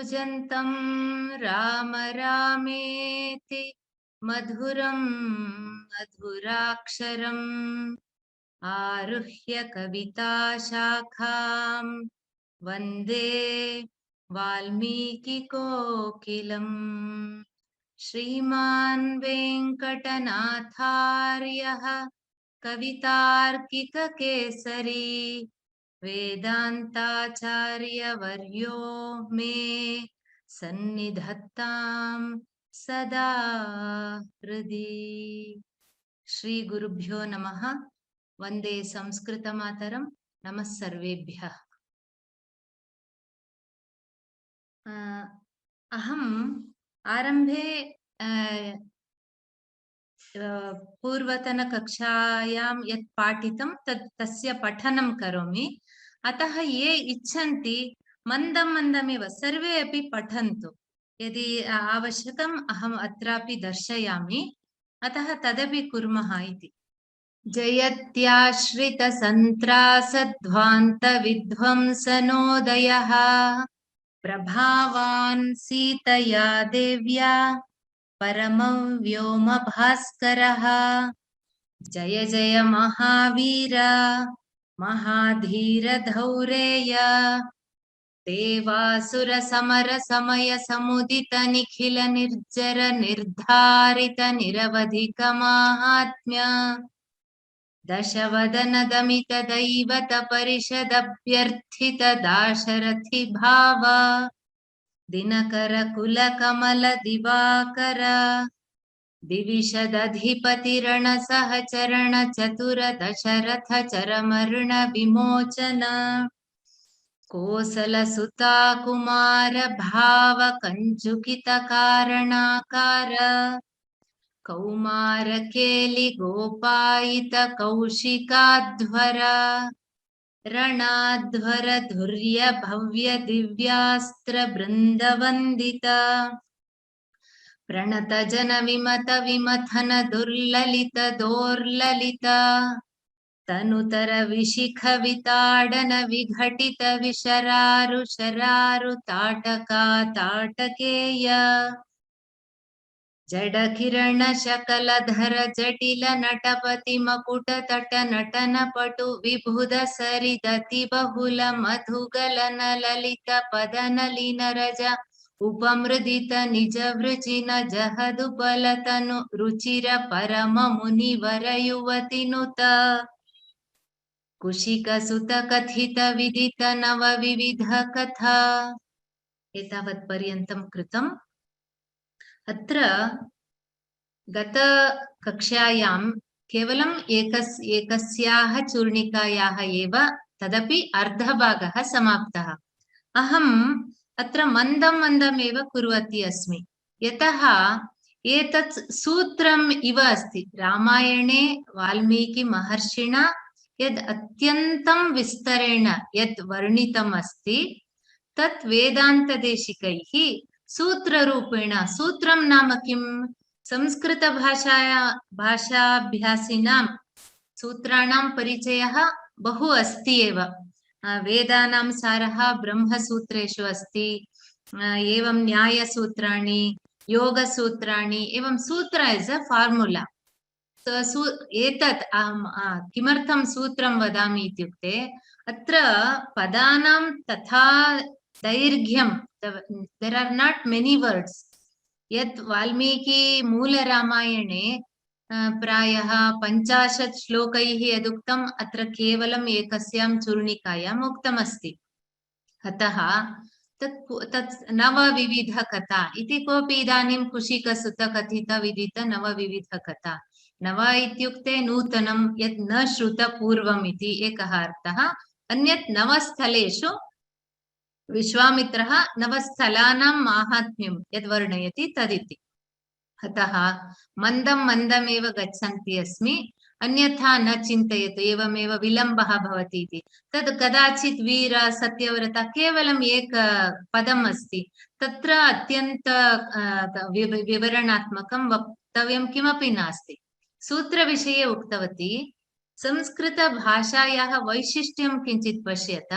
कूजन्तं राम रामेति मधुरं मधुराक्षरम् आरुह्य कविताशाखां वन्दे वाल्मीकिकोकिलम्। श्रीमान् वेङ्कटनाथार्यः कवितार्किककेसरी वेदान्ताचार्यवर्यो मे सन्निधत्तां सदा हृदि। श्री गुरुभ्यो नमः। वन्दे संस्कृतमातरं। नमः सर्वेभ्यः। अहम् आरम्भे पूर्वतनकक्षायां यत् पाठितं तस्य पठनं करोमि। अतः ये इच्छन्ति मन्दं मन्दमेव सर्वे अपि पठन्तु। यदि आवश्यकम् अहम् अत्रापि दर्शयामि, अतः तदपि कुर्मः इति। जयत्याश्रितसन्त्रासध्वान्तविध्वंसनोदयः प्रभावान् सीतया देव्या परमं भास्करः। जय जय महावीर महाधीर धौरेय देवासुर समर समय समुदित निखिल निर्जर निर्धारित निरवधिक माहात्म्य दशवदन दमित दैवत परिषदभ्यर्थित दाशरथि भाव दिनकर कुल कमल दिवाकर दिविशदधिपतिरण सहचरण चतुर दशरथ चरमर्ण विमोचन कोसल सुता कुमार भाव कंचुकित कारणाकार कौमार केलि गोपायित कौशिकाध्वर रणाध्वर धुर्य भव्य दिव्यास्त्र बृंदवंदित प्रणत जन विमत विमथन दुर्ललित दोर्ललित तनुतर विशिख विताडन विघटित विशरारु शरारु ताटका ताटकेय जड किरण शकल धर जटिल नटपति मकुट तट नटन पटु विभुद सरिदति बहुल मधुगलन ललित पदन लीन रज उपमृदित निज वृचिन जहदुपल तनु रुचिर परम मुनिवर युवति नुत कुशिक सुत कथित विदित नव विविध कथा। एतावत् पर्यन्तं कृतम्। अत्र गत कक्षायां केवलम् एकस्याः चूर्णिकायाः एव तदपि अर्धभागः समाप्तः। अहम् अत्र मन्दं मन्दमेव कुर्वती अस्मि, यतः एतत् सूत्रम् इव अस्ति। रामायणे वाल्मीकि महर्षिणा यद् अत्यन्तं विस्तरेण यद् वर्णितम् अस्ति तत् वेदान्तदेशिकैः सूत्ररूपेण, सूत्रं नाम किं? भाषाभ्यासिनां सूत्राणां परिचयः बहु अस्ति एव। वेदानां सारः ब्रह्मसूत्रेषु अस्ति, एवं न्यायसूत्राणि, योगसूत्राणि, एवं सूत्र इस् अ फार्मुला। एतत् किमर्थं सूत्रं वदामि इत्युक्ते अत्र पदानां तथा दैर्घ्यं, there are not many words. यत् वाल्मीकि मूलरामायणे प्रायः 50 श्लोकैः यदुक्तम् अत्र केवलम् एकस्यां चूर्णिकायाम् उक्तमस्ति। अतः तत् नवविविध कथा इति कोऽपि इदानीं कुशिकसुत कथित विदित नवविविध कथा। नव इत्युक्ते नूतनं, यत् न श्रुत पूर्वम् इति एकः अर्थः। अन्यत् नवस्थलेषु विश्वामित्रः नवस्थलानां माहात्म्यं यद् वर्णयति तदिति। अतः मन्दं मन्दमेव गच्छन्ती अस्मि, अन्यथा न चिन्तयतु एवमेव विलम्बः भवति इति। तद् कदाचित् वीर सत्यव्रत केवलम् एक पदम् अस्ति, तत्र अत्यन्त विवरणात्मकं वक्तव्यं किमपि नास्ति। सूत्रविषये उक्तवती। संस्कृतभाषायाः वैशिष्ट्यं किञ्चित् पश्यत।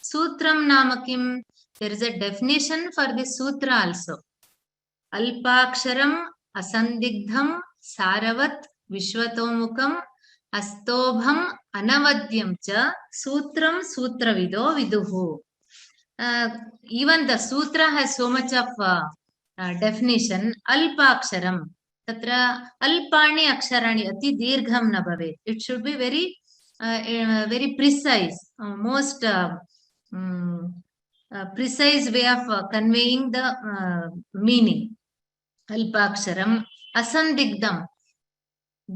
Sutram nama kim? There is a definition for this sutra also. Alpaksharam asandigdham saravat vishwatomukam astobham anavadyam cha sutram sutravido viduhu. Even the sutra has so much of definition. Alpaksharam. Tatra alpani aksharani ati dirgham na bhavet. It should be very precise, most precise way of conveying the meaning. Alpaksharam. Asandigdam.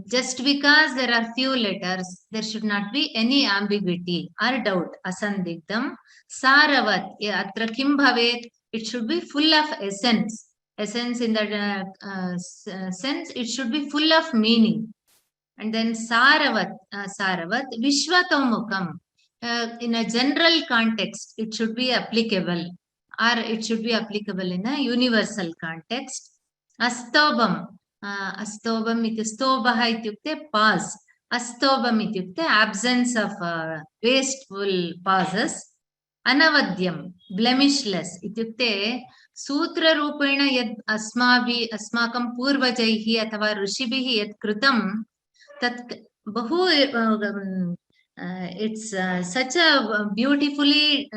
Just because there are few letters, there should not be any ambiguity or doubt. Asandigdam. Saravat. Atra kim bhavet. It should be full of essence. Essence in the sense, it should be full of meaning. And then Saravat. Saravat. Vishwatomukam. In a general context, it should be applicable, or it should be applicable in a universal context. Astobam. Astobam iti stobaha ityukte pause. Astobam ityukte absence of wasteful pauses. Anavadyam, blemishless ityukte sutra rupena yad asmakam purvajaihi athava rishibhihi yad kritam tat bahu it's such a beautifully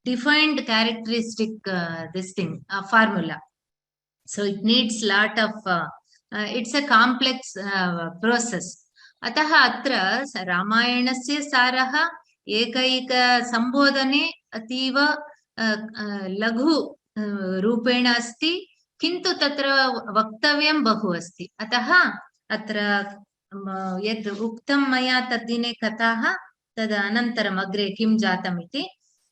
defined characteristic this thing formula. So it needs lot of it's a complex process. Ataha atra Ramayanasya saraha ekaika sambodhane ativa laghu rupena asti किन्तु तत्र वक्तव्यं बहु अस्ति. अतः अत्र यद् उक्तं मया तद्दिने कथाः तद् अनन्तरम् अग्रे किं जातम् इति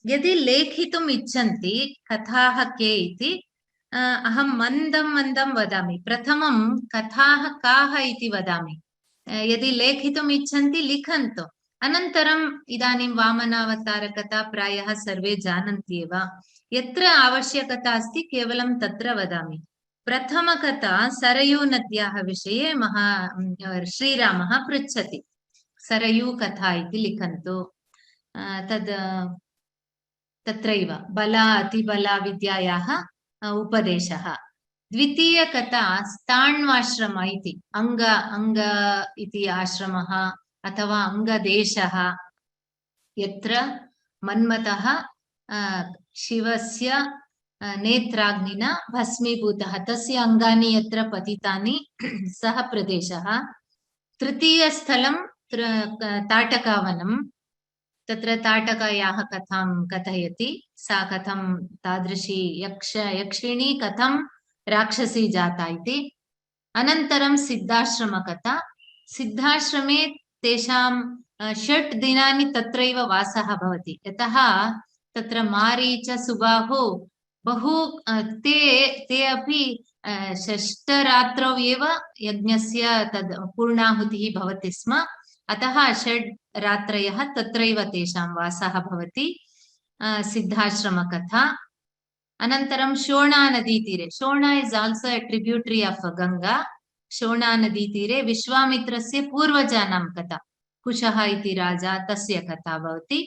यदि लेखितुम् इच्छन्ति कथाः के इति अहं मन्दं मन्दं वदामि. प्रथमं कथाः काः इति वदामि. यदि लेखितुम् इच्छन्ति लिखन्तु. अनन्तरम् इदानीं वामनावतारकथा प्रायः सर्वे जानन्ति एव. यत्र आवश्यकता अस्ति केवलं तत्र वदामि. प्रथमकथा सरयू नद्याः विषये श्रीरामः पृच्छति. सरयू कथा इति लिखन्तु. तद् तत्रैव बला अतिबला विद्यायाः उपदेशः. द्वितीयकथा स्थाण्वाश्रम इति अङ्ग इति आश्रमः अथवा अङ्गदेशः यत्र मन्मथः शिवस्य नेत्राग्निना भस्मीभूतः तस्य अङ्गानि यत्र पतितानि सः प्रदेशः. तृतीयस्थलं ताटकावनं. तत्र ताटकायाः कथां कथयति. सा कथं तादृशी यक्षिणी कथं राक्षसी जाता इति. अनन्तरं सिद्धाश्रमकथा. सिद्धाश्रमे तेषां 6 दिनानि तत्रैव वासः भवति. यतः तत्र मारीच सुबाहु बहु ते अपि 6 रात्रौ एव यज्ञस्य तद् पूर्णाहुतिः भवति स्म. अतः 6 रात्रयः तत्रैव तेषां वासः भवति. सिद्धाश्रमकथा. अनन्तरं शोणा नदीतीरे. Sona is also a tributary of Ganga. Sona नदीतीरे विश्वामित्रस्य पूर्वजानां कथा. कुशः इति राजा तस्य कथा भवति.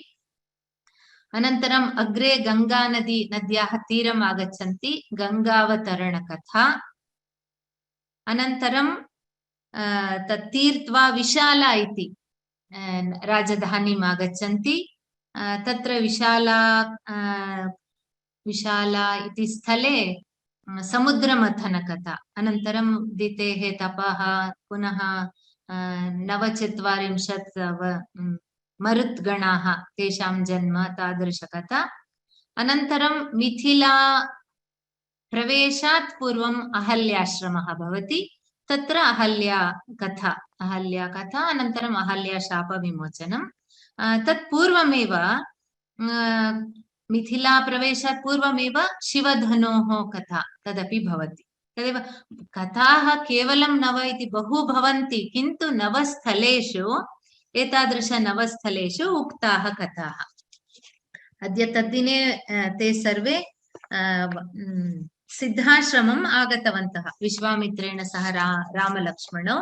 अनन्तरम् अग्रे गङ्गा नद्याः तीरम् आगच्छन्ति. गङ्गावतरणकथा. अनन्तरं तत् तीर्त्वा विशाला इति राजधानीम् आगच्छन्ति. तत्र विशाला इति स्थले समुद्रमथनकथा. अनन्तरं दितेः तपः पुनः 49 मरुद्गणाः तेषां जन्म तादृशकथा. अनन्तरं मिथिला प्रवेशात् पूर्वम् अहल्याश्रमः भवति. तत्र अहल्या कथा. अनन्तरम् अहल्या शापविमोचनं. तत् पूर्वमेव मिथिला प्रवेशात् पूर्वमेव शिवधनोः कथा तदपि भवति. तदेव कथाः केवलं 9 इति बहु भवन्ति. किन्तु 9 स्थलेषु एतादृश 9 स्थलेषु उक्ताः कथाः. अद्य तद्दिने ते सर्वे सिद्धाश्रमम् आगतवन्तः विश्वामित्रेण सह रामलक्ष्मणौ.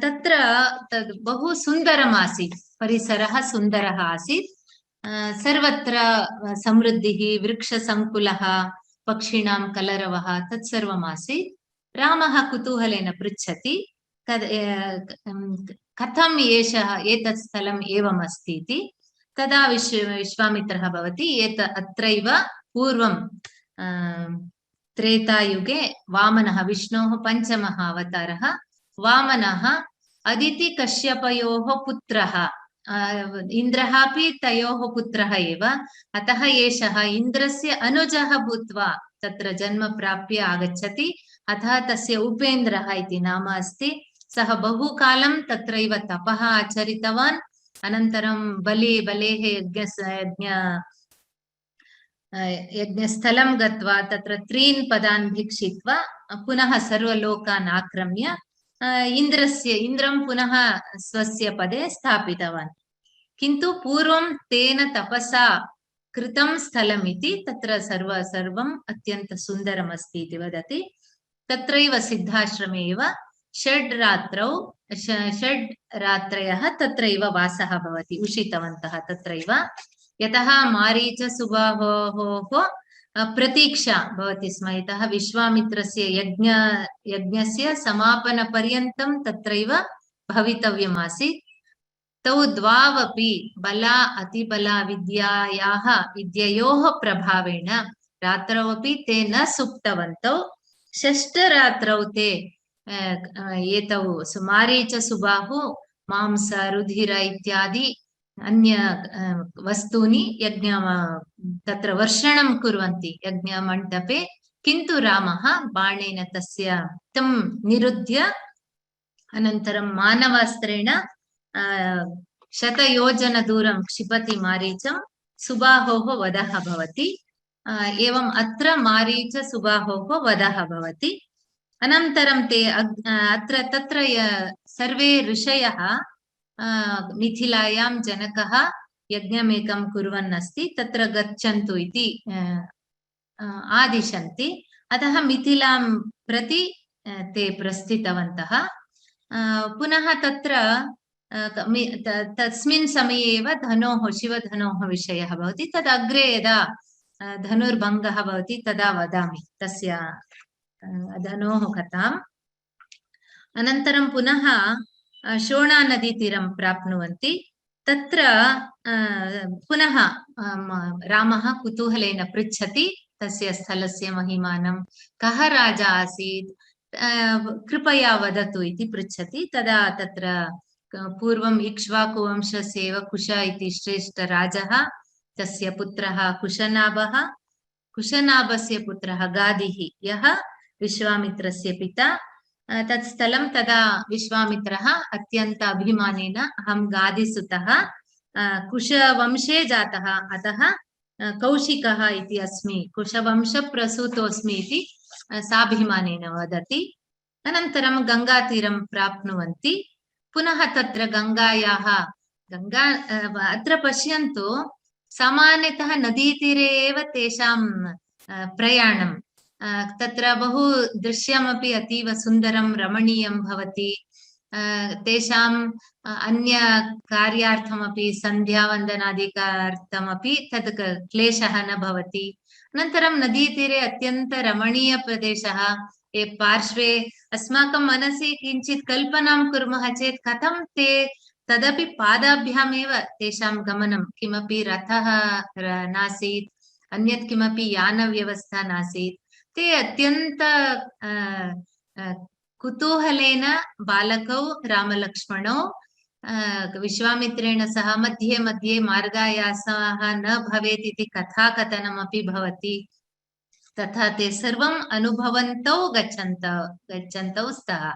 तत्र तद् बहु सुन्दरम् आसीत्. परिसरः सुन्दरः आसीत्. सर्वत्र समृद्धिः, वृक्षसङ्कुलः, पक्षिणां कलरवः तत्सर्वम् आसीत्। रामः कुतूहलेन पृच्छति कथम् एतत् स्थलम् एवम् अस्ति इति। तदा विश्वामित्रः भवति अत्रैव पूर्वं त्रेतायुगे वामनः, विष्णोः पञ्चमः अवतारः वामनः अदितिकश्यपयोः पुत्रः, इन्द्रः अपि तयोः पुत्रः एव, अतः एषः इन्द्रस्य अनुजः भूत्वा तत्र जन्म प्राप्य आगच्छति, अतः तस्य उपेन्द्रः इति नाम अस्ति। सः बहुकालं तत्रैव तपः आचरितवान्, अनन्तरं बलेः यज्ञस्थलं गत्वा तत्र 3 पदान् भिक्षित्वा पुनः सर्वलोकान् आक्रम्य इन्द्रं पुनः स्वस्य पदे स्थापितवान्। किन्तु पूर्वं तेन तपसा कृतं स्थलम् इति, तत्र सर्वम् अत्यन्त सुन्दरम् अस्ति इति वदति। तत्रैव सिद्धाश्रमे एव 6 रात्रयः तत्रैव वासः भवति, उषितवन्तः तत्रैव। यतः मारीचसुबाहोः प्रतीक्षा भवति स्म, यतः विश्वामित्रस्य यज्ञस्य समापनपर्यन्तं तत्रैव भवितव्यम् आसीत्। तौ द्वावपि बला अतिबला विद्ययोः प्रभावेण रात्रौ अपि ते न सुप्तवन्तौ। 6 रात्रौ ते एतौ मारीचसुबाहु मांस रुधिर इत्यादि अन्य वस्तूनि तत्र वर्षणं कुर्वन्ति यज्ञमण्डपे। किन्तु रामः बाणेन तं निरुध्य अनन्तरं मानवास्त्रेण 100 योजन दूरं क्षिपति मारीचं, सुबाहोः वधः भवति। एवम् अत्र मारीचसुबाहोः वधः भवति। अनन्तरं ते तत्र सर्वे ऋषयः मिथिलायां जनकः यज्ञमेकं कुर्वन् अस्ति, तत्र गच्छन्तु इति आदिशन्ति। अतः मिथिलां प्रति ते प्रस्थितवन्तः। पुनः तत्र तस्मिन् समये एव शिवधनोः विषयः भवति। तद् अग्रे यदा धनुर्भङ्गः भवति तदा वदामि तस्य धनोः कथाम्। अनन्तरं पुनः शोणानदीतीरं प्राप्नुवन्ति। तत्र पुनः रामः कुतूहलेन पृच्छति तस्य स्थलस्य महिमानं, कः राजा आसीत्, कृपया वदतु इति पृच्छति। तदा तत्र पूर्वम् इक्ष्वाकुवंशस्य एव कुश इति श्रेष्ठराजः, तस्य पुत्रः कुशनाभः, कुशनाभस्य पुत्रः गादिः, यः विश्वामित्रस्य पिता। तत् स्थलं तदा विश्वामित्रः अत्यन्त अभिमानेन अहं गादिसुतः कुशवंशे जातः, अतः कौशिकः इति अस्मि, कुशवंशप्रसूतोऽस्मि इति साभिमानेन वदति। अनन्तरं गङ्गातीरं प्राप्नुवन्ति। पुनः तत्र अत्र पश्यन्तु, सामान्यतः नदीतीरे एव तेषां प्रयाणं, तत्र बहु दृश्यमपि अतीव सुन्दरं रमणीयं भवति। तेषाम् अन्य कार्यार्थमपि सन्ध्यावन्दनादिकार्थमपि तद् क्लेशः न भवति। अनन्तरं नदीतीरे अत्यन्त रमणीयप्रदेशः, पार्श्वे अस्माकं मनसि किञ्चित् कल्पनां कुर्मः चेत् कथं ते तदपि पादाभ्यामेव तेषां गमनं, किमपि रथः नासीत्, अन्यत् किमपि यानव्यवस्था नासीत्। ते अत्यन्त कुतूहलेन बालकौ रामलक्ष्मणौ विश्वामित्रेण सह मध्ये मध्ये मार्गायासः न भवेत् इति कथाकथनमपि भवति। तथा ते सर्वम् अनुभवन्तौ गच्छन्तौ स्तः।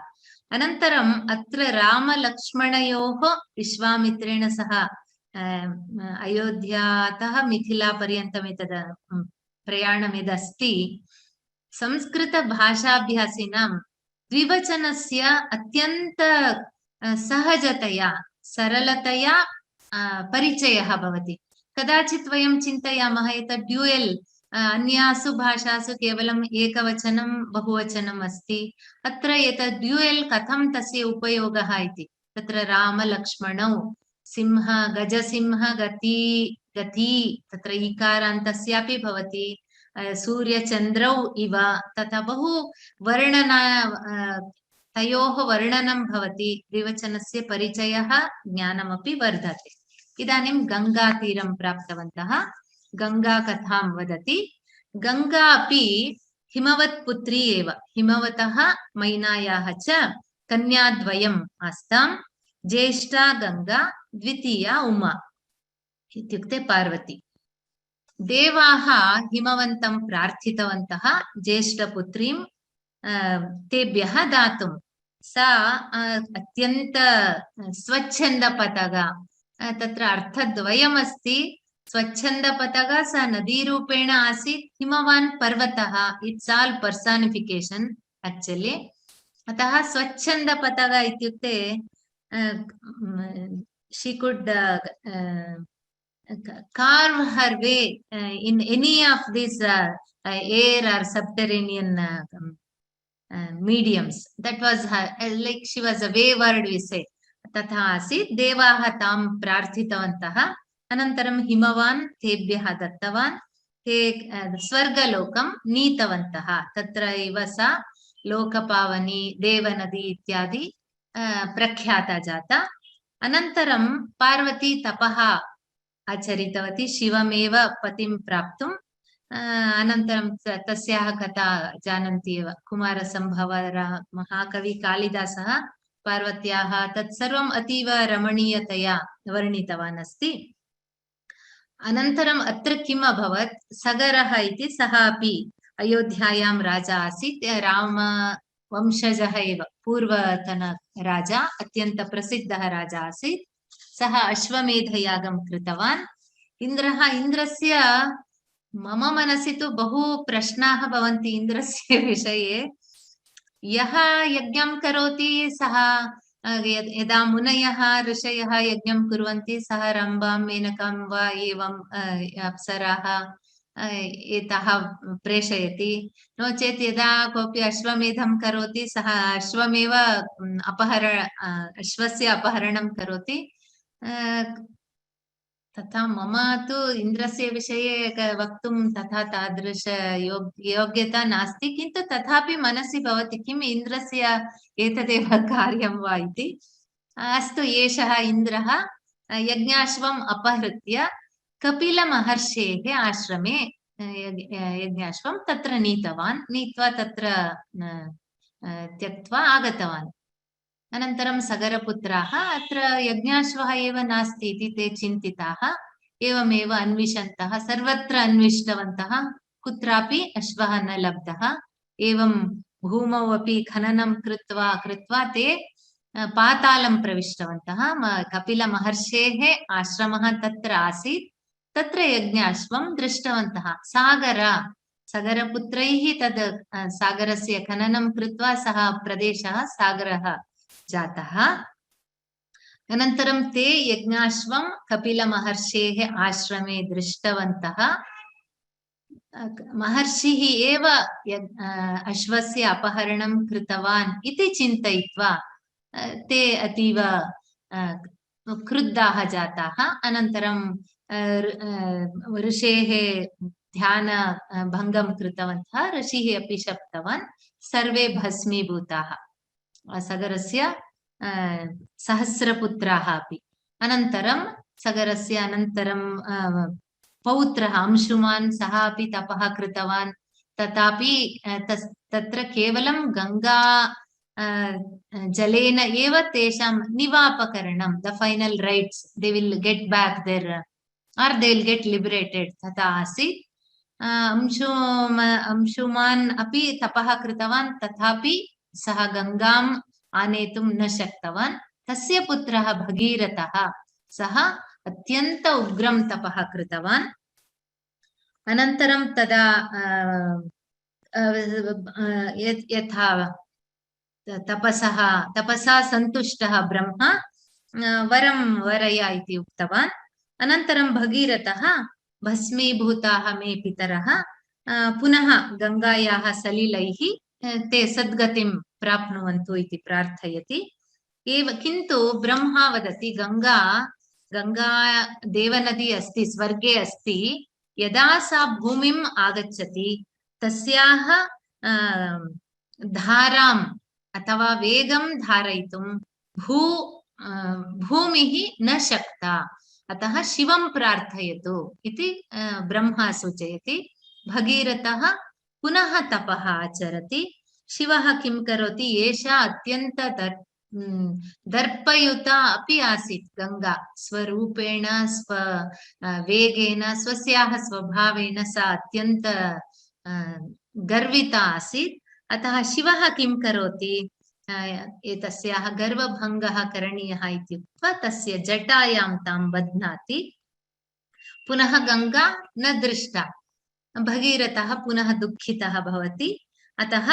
अनन्तरम् अत्र रामलक्ष्मणयोः विश्वामित्रेण सह अयोध्यातः मिथिलापर्यन्तम् एतद् प्रयाणम् यदस्ति, संस्कृतभाषाभ्यासिनां द्विवचनस्य अत्यन्त सहजतया सरलतया परिचयः भवति। कदाचित् वयं चिन्तयामः एतत् ड्यूयल्, अन्यासु भाषासु केवलम् एकवचनं बहुवचनम् अस्ति, अत्र एतत् ड्यूयल् कथं तस्य उपयोगः इति। तत्र रामलक्ष्मणौ सिंह गजसिंह गति गति तत्र इकारान्तस्यापि भवति सूर्यचन्द्रौ इव तथा बहु वर्णना तयोः वर्णनं भवति द्विवचनस्य परिचयः ज्ञानमपि वर्धते। इदानीं गङ्गातीरं प्राप्तवन्तः। गङ्गाकथां वदति। गङ्गा अपि हिमवत्पुत्री एव। हिमवतः मैनायाः च कन्याद्वयम् आस्ताम्। ज्येष्ठा गङ्गा, द्वितीया उमा इत्युक्ते पार्वती। देवाः हिमवन्तं प्रार्थितवन्तः ज्येष्ठपुत्रीं तेभ्यः दातुं। सा अत्यन्त स्वच्छन्दपतगा, तत्र अर्थद्वयमस्ति। स्वच्छन्दपतगा सा नदीरूपेण आसीत्, हिमवान् पर्वतः, इट्स् आल् पर्सानिफिकेशन् एक्चुअली। अतः स्वच्छन्दपतगा इत्युक्ते she could carve her way in any of these air or subterranean mediums. That was her, like she was a wayward, we say. तथा आसीत्। देवाः तां प्रार्थितवन्तः। अनन्तरं हिमवान् तेभ्यः दत्तवान्। ते स्वर्गलोकं नीतवन्तः। तत्र एव सा लोकपावनी, देवनदी इत्यादि प्रख्याता जाता। अनन्तरं पार्वती तपः आचरितवती शिवमेव पतिं प्राप्तुम्। अनन्तरं तस्याः कथा जानन्ति एव। कुमारसम्भवः, महाकवि कालिदासः पार्वत्याः तत्सर्वम् अतीव रमणीयतया वर्णितवान् अस्ति। अनन्तरम् अत्र किम् अभवत्, सगरः इति सः अपि अयोध्यायां राजा आसीत्। रामवंशजः एव, पूर्वतन राजा, अत्यन्त प्रसिद्धः राजा आसीत्। सः अश्वमेधयागं कृतवान्। इन्द्रस्य मम मनसि तु बहु प्रश्नाः भवन्ति इन्द्रस्य विषये। यः यज्ञं करोति सः, यदा मुनयः ऋषयः यज्ञं कुर्वन्ति, सः रम्भां मेनकां वा एवं अप्सराः एताः प्रेषयति। नो चेत् यदा कोऽपि अश्वमेधं करोति, सः अश्वमेव अश्वस्य अपहरणं करोति। तथा मम तु इन्द्रस्य विषये वक्तुं तथा तादृश योग्यता नास्ति, किन्तु तथापि मनसि भवति किम् इन्द्रस्य एतदेव कार्यं वा इति। अस्तु, एषः इन्द्रः यज्ञाश्वम् अपहृत्य कपिलमहर्षेः आश्रमे यज्ञाश्वं तत्र नीतवान्। नीत्वा तत्र त्यक्त्वा आगतवान्। अनन्तरं सगरपुत्राः अत्र यज्ञाश्वः एव नास्ति इति ते चिन्तिताः। एवमेव अन्विषन्तः, सर्वत्र अन्विष्टवन्तः, कुत्रापि अश्वः न लब्धः। एवं भूमौ अपि खननं कृत्वा ते पातालं प्रविष्टवन्तः। कपिलमहर्षेः आश्रमः तत्र आसीत्। तत्र यज्ञाश्वं दृष्टवन्तः। सगरपुत्रैः तद् सागरस्य खननं कृत्वा सः प्रदेशः सागरः जातः। अनन्तरं ते यज्ञाश्वं कपिलमहर्षेः आश्रमे दृष्टवन्तः। महर्षिः एव अश्वस्य अपहरणं कृतवान् इति चिन्तयित्वा ते अतीव क्रुद्धाः जाताः। अनन्तरं ऋषेः ध्यानभङ्गं कृतवन्तः। ऋषिः अपि शप्तवान्। सर्वे भस्मीभूताः, सगरस्य सहस्रपुत्राः अपि। अनन्तरं सगरस्य अनन्तरं पौत्रः अंशुमान्, सः अपि तपः कृतवान्। तथापि तत्र केवलं गङ्गा जलेन एव तेषां निवापकरणं, the final rites, they will get back there or they will get liberated, तथा आसीत्। अंशुमान् अपि तपः कृतवान्, तथापि सः गङ्गाम् आनेतुं न शक्तवान्। तस्य पुत्रः भगीरथः, सः अत्यन्त उग्रं तपः कृतवान्। अनन्तरं तदा यथा तपसा सन्तुष्टः ब्रह्मा वरं वरय इति उक्तवान्। अनन्तरं भगीरथः, भस्मीभूताः मे पितरः, पुनः गङ्गायाः सलिलैः ते सद्गतिं प्राप्नुवन्तु इति प्रार्थयति। किन्तु ब्रह्मा वदति, गङ्गा गंगा देवनदी अस्ति, स्वर्गे अस्ति। यदा सा भूमिम् आगच्छति तस्याः धाराम् अथवा वेगं धारयितुं भूमिः न शक्ता। अतः शिवं प्रार्थयतु इति ब्रह्मा सूचयति। भगीरथः पुनः तपः आचरति। शिवः किं करोति, एषा अत्यन्त दर्पयुता अपि आसीत् गंगा, स्वरूपेण स्व वेगेन स्वस्याः स्वभावेन सा अत्यन्त गर्विता आसीत्। अतः शिवः किं करोति, एतस्याः गर्वभङ्गः करणीयः इति उक्त्वा तस्य जटायां तां बध्नाति। पुनः गंगा न दृष्टा। भगीरथः पुनः दुःखितः भवति। अतः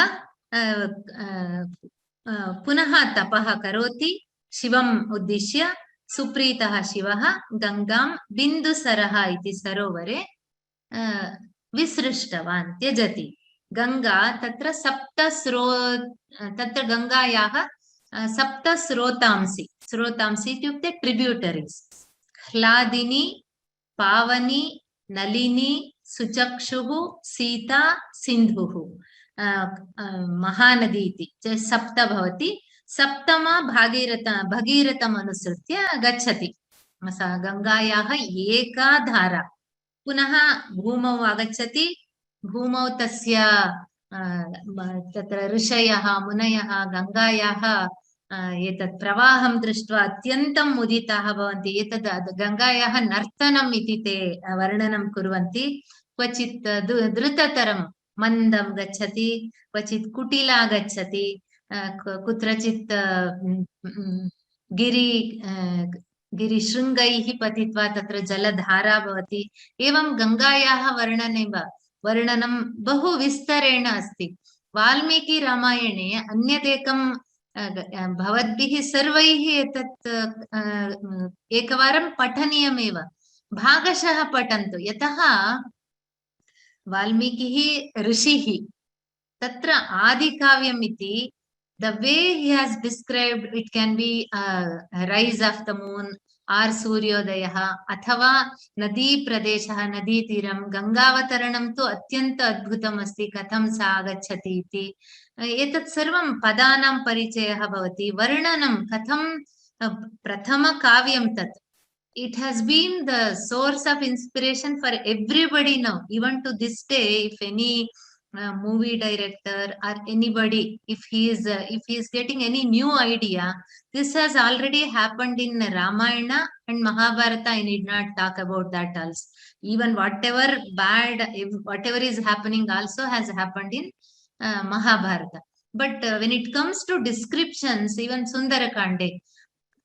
पुनः तपः करोति। शिवम् उद्दिश्य सुप्रीतः शिवः गंगां बिन्दुसरः इति सरोवरे विसृष्टवान्, त्यजति। गंगा तत्र तत्र गंगायाः सप्त स्रोतांसि, स्रोतांसि इत्युक्ते ट्रिब्यूटरीस्, ह्लादिनी, पावनी, नलिनी, सुचक्षुः, सीता, सिन्धुः, महानदी इति सप्त भवति। सप्तमा भगीरथम् अनुसृत्य गच्छति। गंगायाः एका धारा पुनः भूमौ आगच्छति। भूमौ तस्य तत्र ऋषयः मुनयः गंगायाः एतत् प्रवाहं दृष्ट्वा अत्यन्तं मुदिताः भवन्ति। एतद् गंगायाः नर्तनम् इति ते वर्णनं कुर्वन्ति। क्वचित् द्रुततरं मन्दं गच्छति, क्वचित् कुटिला गच्छति, कुत्रचित् गिरिशृङ्गैः पतित्वा तत्र जलधारा भवति। एवं गंगायाः वर्णनं बहु विस्तरेण अस्ति। वाल्मीकि रामायणे अन्यदेकं भवद्भिः सर्वैः एतत् एकवारं पठनीयमेव, भागशः पठन्तु। यतः वाल्मीकिः ऋषिः, तत्र आदिकाव्यम् इति the way he has described, it can be rise of the moon or सूर्योदयः अथवा नदी प्रदेशः, नदी तीरं, गंगावतरणं तु अत्यन्त अद्भुतम् अस्ति। कथं सा आगच्छति इति एतत् सर्वं पदानां परिचयः भवति। वर्णनं कथं प्रथमकाव्यं तत्, it has been the source of inspiration for everybody now, even to this day. If any movie director or anybody, if he is getting any new idea, this has already happened in Ramayana and Mahabharata. I need not talk about that also. Even whatever bad, whatever is happening also has happened in Mahabharata. But when it comes to descriptions, even Sundarakande,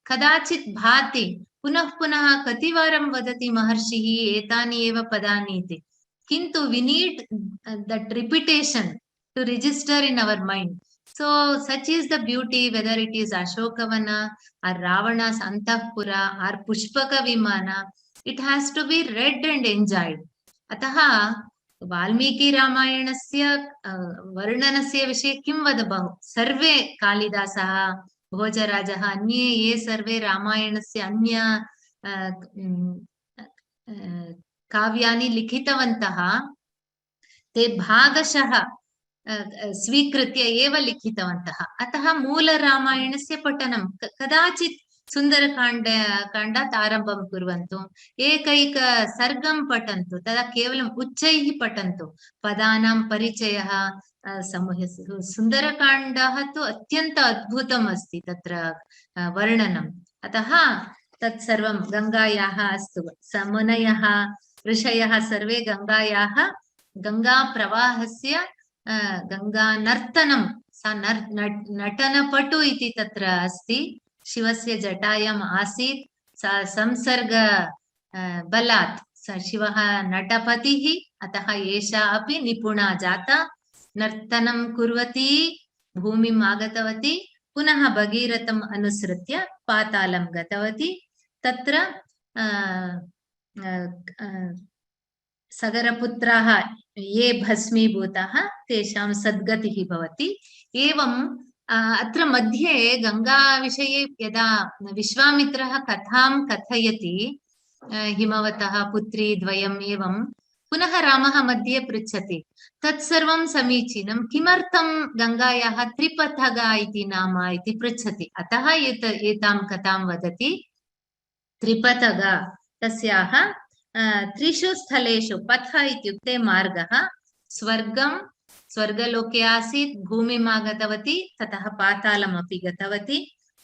कदाचित् भाति, पुनः पुनः कतिवारं वदति महर्षिः एतानि एव पदानि इति। किन्तु we need that repetition to register in our mind. So such is the beauty, whether it is Ashokavana or Ravana's Antahpura or Pushpaka Vimana, it has to be read and enjoyed. अतः वाल्मीकि रामायणस्य वर्णनस्य विषये किं वदामः, सर्वे कालिदासः, भोजराजः, अन्ये ये सर्वे रामायणस्य अन्य काव्यानि लिखितवन्तः, ते भागशः स्वीकृत्य एव लिखितवन्तः। अतः मूलरामायणस्य पठनं कदाचित् सुन्दरकाण्डात् आरम्भं कुर्वन्तु, एकैक सर्गं पठन्तु, तदा केवलम् उच्चैः पठन्तु, पदानां परिचयः सुन्दरकाण्डः तु अत्यन्त अद्भुतम् अस्ति तत्र वर्णनम्। अतः तत्सर्वं गंगायाः अस्तु। मुनयः ऋषयः सर्वे गंगायाः गंगाप्रवाहस्य गंगानर्तनं, सा नटनपटु इति तत्र अस्ति। शिवस्य जटायाम् आसीत्, सा संसर्ग बलात् शिवः नटपतिः, अतः एषा अपि निपुणा जाता, नर्तनं कुर्वती भूमिम् आगतवती, पुनः भगीरथम् अनुसृत्य पातालं गतवती। तत्र सगरपुत्राः ये भस्मीभूताः तेषां सद्गतिः भवति। एवं अत्र मध्ये गङ्गाविषये यदा विश्वामित्रः कथां कथयति, हिमवतः पुत्री द्वयम् एवं, पुनः रामः मध्ये पृच्छति, तत्सर्वं समीचीनं, किमर्थं गङ्गायाः त्रिपथगा इति नाम इति पृच्छति। अतः एतां कथां वदति। त्रिपथगा तस्याः त्रिषु स्थलेषु, पथ इत्युक्ते मार्गः, स्वर्गं, स्वर्गलोके आसीत्, भूमिम् आगतवती, ततः पातालमपि गतवती,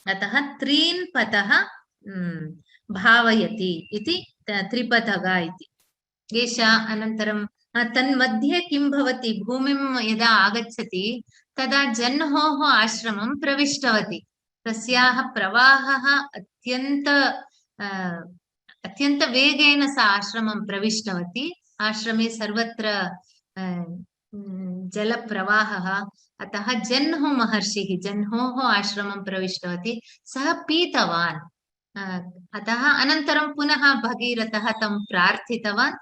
अतः त्रीन् पथः भावयति इति त्रिपथगा इति एषा। अनन्तरं तन्मध्ये किं भवति, भूमिं यदा आगच्छति तदा जह्नोः आश्रमं प्रविष्टवती। तस्याः प्रवाहः अत्यन्त वेगेन सा आश्रमं प्रविष्टवती। आश्रमे सर्वत्र जलप्रवाहः, अतः जह्नुः महर्षिः जह्नोः आश्रमं प्रविष्टवती, सः पीतवान्। अतः अनन्तरं पुनः भगीरथः तं प्रार्थितवान्।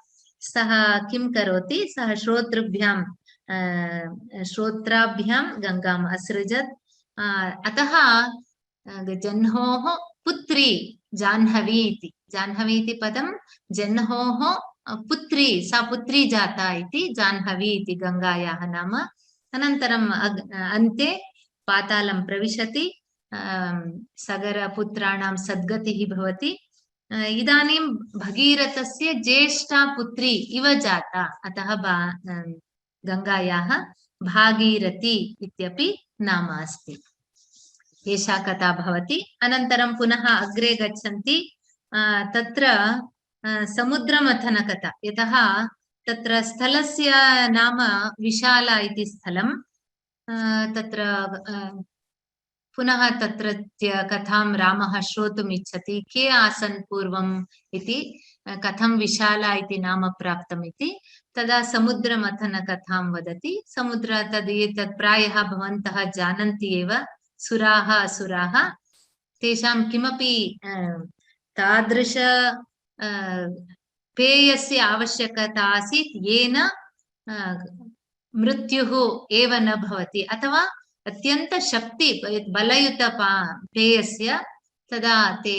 सः किं करोति, सः श्रोत्राभ्यां गङ्गाम् असृजत्। अतः जह्नोः पुत्री जाह्नवी इति, जाह्नवी इति पदं जह्नोः पुत्री, सा पुत्री जाता इति जाह्नवी इति गङ्गायाः नाम। अनन्तरम् अन्ते पातालं प्रविशति, सगरपुत्राणां सद्गतिः भवति। इदानीं भगीरथस्य ज्येष्ठा पुत्री इव जाता, अतः गङ्गायाः भागीरथी इत्यपि नाम अस्ति। एषा कथा भवति। अनन्तरं पुनः अग्रे गच्छन्ति, तत्र समुद्रमथनकथा। यतः तत्र स्थलस्य नाम विशाला इति स्थलं, तत्र पुनः तत्रत्य कथां रामः श्रोतुम् इच्छति, के आसन् पूर्वम् इति, कथं विशाला इति नाम प्राप्तम् इति। तदा समुद्रमथनकथां वदति। समुद्र तत् प्रायः भवन्तः जानन्ति एव, सुराः असुराः, तेषां किमपि तादृश पेयस्य आवश्यकता आसीत् येन मृत्युः एव न भवति, अथवा अत्यन्त शक्ति बलयुत पेयस्य। तदा ते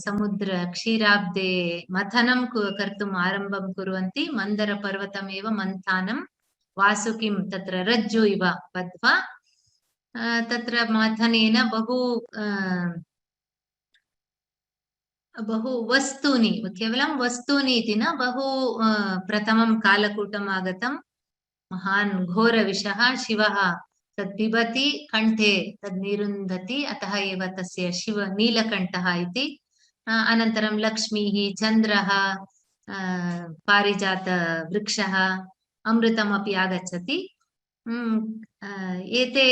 समुद्र क्षीराब्दे मथनं कर्तुम् आरम्भं कुर्वन्ति। मन्दरपर्वतमेव मन्थानं वासुकिं तत्र रज्जु इव बद्ध्वा, तत्र मथनेन बहु वस्तूनि, केवलं वस्तूनि इति न, बहु प्रथमं कालकूटम् आगतं, महान् घोरविषः, शिवः तत् पिबति, कण्ठे तद् निरुन्धति, अतः एव तस्य शिव नीलकण्ठः इति। अनन्तरं लक्ष्मीः, चन्द्रः, पारिजातवृक्षः, अमृतमपि आगच्छति। एते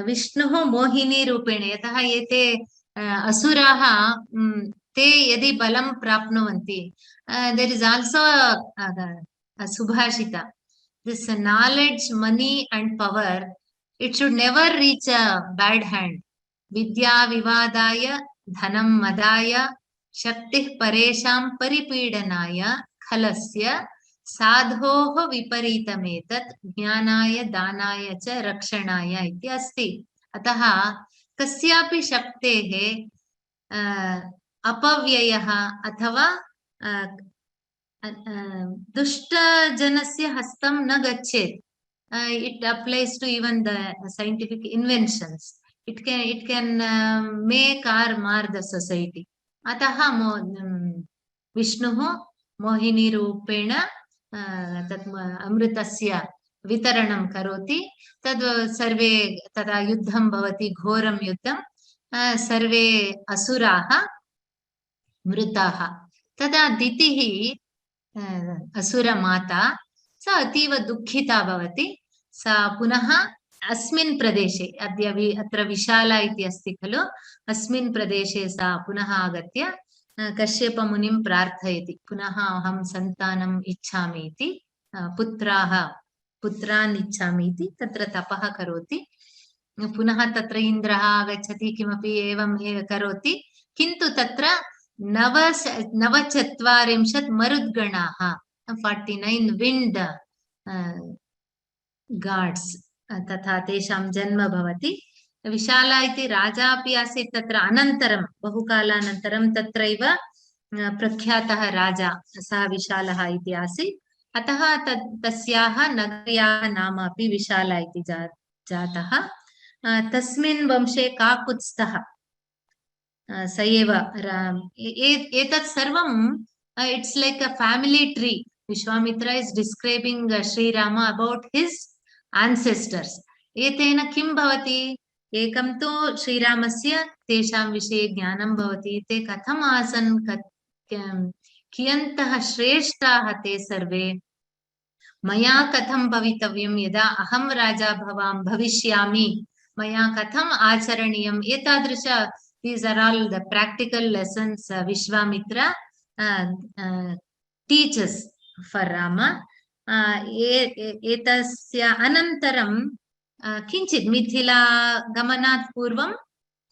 विष्णुः मोहिनी रूपेण, यतः एते असुराः ते यदि बलं प्राप्नुवन्ति, there is also subhashita, this knowledge, money and power, it should never reach a bad hand. Vidya vivadaya dhanam madaya shaktih paresham paripeedanaya khalasya साधोः विपरीतमेतत् ज्ञानाय दानाय च रक्षणाय इति अस्ति। अतः कस्यापि शक्तेः अपव्ययः अथवा दुष्टजनस्य हस्तं न गच्छेत्। It applies to even the scientific inventions. It can make or mar the society. अतः विष्णुः मोहिनी रूपेण तत् अमृतस्य वितरणं करोति। तद् सर्वे, तदा युद्धं भवति, घोरं युद्धं, सर्वे असुराः मृताः। तदा दितिः असुरमाता, सा अतीव दुःखिता भवति। सा पुनः अस्मिन् प्रदेशे, अत्र विशाला इति अस्ति खलु, अस्मिन् प्रदेशे सा पुनः आगत्य कश्यपमुनिं प्रार्थयति, पुनः अहं सन्तानम् इच्छामि इति, पुत्रान् इच्छामि इति तत्र तपः करोति। पुनः तत्र इन्द्रः आगच्छति, किमपि एवं करोति, किन्तु तत्र 49 मरुद्गणाः, 49 विण्ड् गाड्स्, तथा तेषां जन्म भवति। विशाला इति राजा अपि आसीत् तत्र। अनन्तरं बहुकालानन्तरं तत्रैव प्रख्यातः राजा सः विशालः इति आसीत्। अतः तस्याः नगर्याः नाम अपि विशाला इति जातः। तस्मिन् वंशे काकुत्स्थः स एव एतत् सर्वं it's like a family tree. Vishwamitra is describing Sri Rama about his ancestors. एतेन किं भवति? एकं तु श्रीरामस्य तेषां विषये ज्ञानं भवति। ते कथम् आसन्, कियन्तः श्रेष्ठाः ते सर्वे, मया कथं भवितव्यं, यदा अहं राजा भविष्यामि मया कथम् आचरणीयम्, एतादृश these are all the practical lessons Vishwamitra teaches for Rama. एतस्य अनन्तरं किञ्चित् मिथिला गमनात् पूर्वं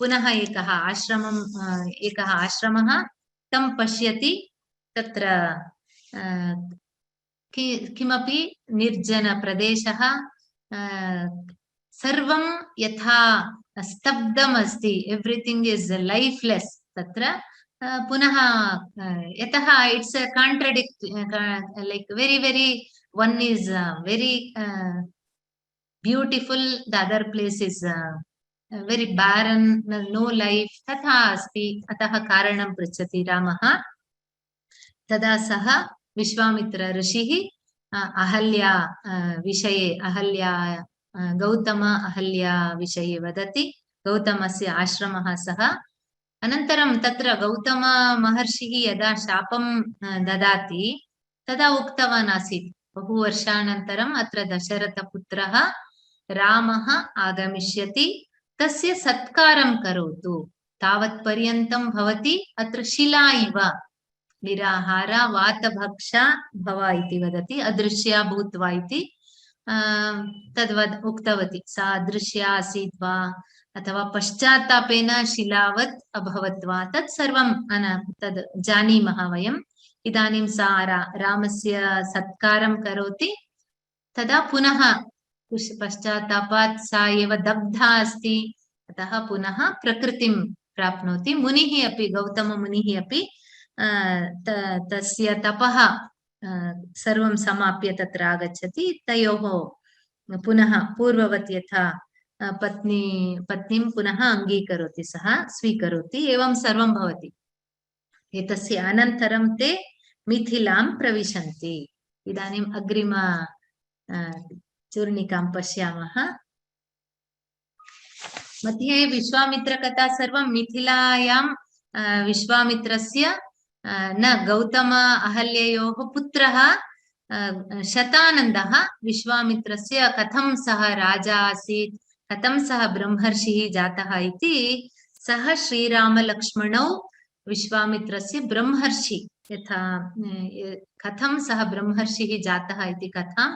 पुनः एकः आश्रमः तं पश्यति। तत्र किमपि निर्जनप्रदेशः, सर्वं यथा स्तब्धम् अस्ति, एव्रिथिङ्ग् इस् लैफ्लेस् तत्र। पुनः यतः it's a contradict, like very very one is very beautiful, the other place is very barren, no life, तथा अस्ति। अतः कारणं पृच्छति रामः। तदा सः विश्वामित्र ऋषिः अहल्या विषये, गौतम अहल्या विषये वदति। गौतमस्य आश्रमः सः। अनन्तरं तत्र गौतम महर्षिः यदा शापं ददाति तदा उक्तवान् आसीत्, बहुवर्षानन्तरम् अत्र दशरथपुत्रः रामः आगमिष्यति, तस्य सत्कारं करोतु, तावत्पर्यन्तं भवति अत्र शिला इव निराहार वातभक्षा भव इति वदति, अदृश्या भूत्वा इति तद्वद् उक्तवती। सा अदृश्या आसीत् वा अथवा पश्चात्तापेन शिलावत् अभवत् वा, तत् सर्वं तद् जानीमः वयम्। इदानीं सा रामस्य सत्कारं करोति, तदा पुनः पश्चात्तापात् सा एव दग्धा अस्ति, अतः पुनः प्रकृतिं प्राप्नोति। मुनिः अपि, गौतममुनिः अपि तस्य तपः सर्वं समाप्य तत्र आगच्छति। तयोः पुनः पूर्ववत् यथा पत्नीं पुनः अङ्गीकरोति, सः स्वीकरोति, एवं सर्वं भवति। एतस्य अनन्तरं ते मिथिलां प्रविशन्ति। इदानीम् अग्रिम चूर्णिकां पश्यामः। मध्ये विश्वामित्रकथा सर्वं मिथिलायां विश्वामित्रस्य न गौतम अहल्ययोः पुत्रः शतानन्दः विश्वामित्रस्य कथं सः राजा आसीत्, कथं सः ब्रह्मर्षिः जातः इति, सः श्रीरामलक्ष्मणौ विश्वामित्रस्य ब्रह्मर्षि, यथा कथं सः ब्रह्मर्षिः जातः इति कथां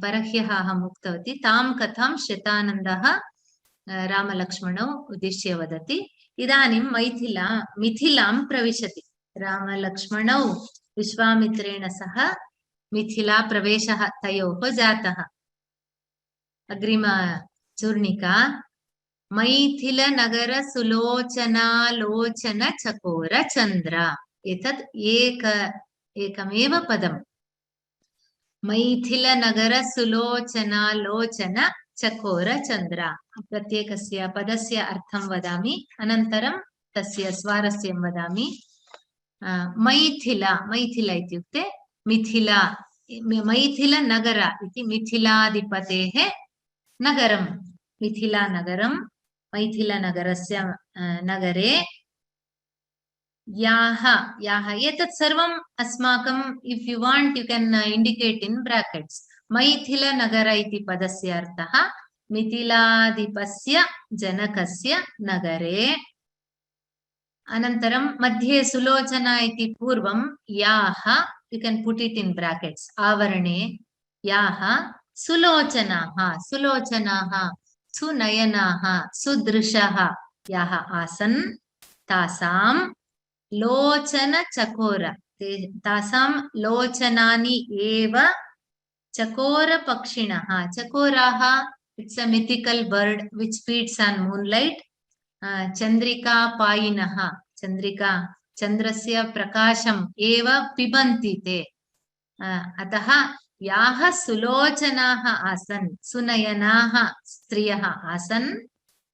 परह्यः अहम् उक्तवती। तां कथां शतानन्दः रामलक्ष्मणौ उद्दिश्य वदति। इदानीं मिथिलां प्रविशति। रामलक्ष्मणौ विश्वामित्रेण सह मिथिला प्रवेशः तयोः जातः। अग्रिम चूर्णिका। मैथिलनगर सुलोचनालोचन चकोर चन्द्र। एतत् एकमेव पदम्। मैथिलनगर सुलोचनालोचन चकोर चन्द्र। प्रत्येकस्य पदस्य अर्थं वदामि, अनन्तरं तस्य स्वारस्यं वदामि। मैथिला इत्युक्ते मिथिला, मैथिलनगर इति मिथिलाधिपतेः नगरं, मिथिलानगरं। मैथिलनगरस्य नगरे याः एतत् सर्वम् अस्माकं, if you want you can indicate in brackets. मैथिलनगर इति पदस्य अर्थः मिथिलाधिपस्य जनकस्य नगरे। अनन्तरं मध्ये सुलोचना इति पूर्वं याः, you can put it in brackets, आवरणे याः सुलोचनाः, सुनयनाः, सुदृशः याः आसन्, तासां लोचनचकोर, तासां लोचनानि एव चकोरपक्षिणः। चकोराः It's a mythical bird which feeds on moonlight. Chandrika payinaha. Chandrika चन्द्रस्य प्रकाशम् एव पिबन्ति ते. अतः याः सुलोचनाः आसन्, सुनयनाः स्त्रियः आसन्,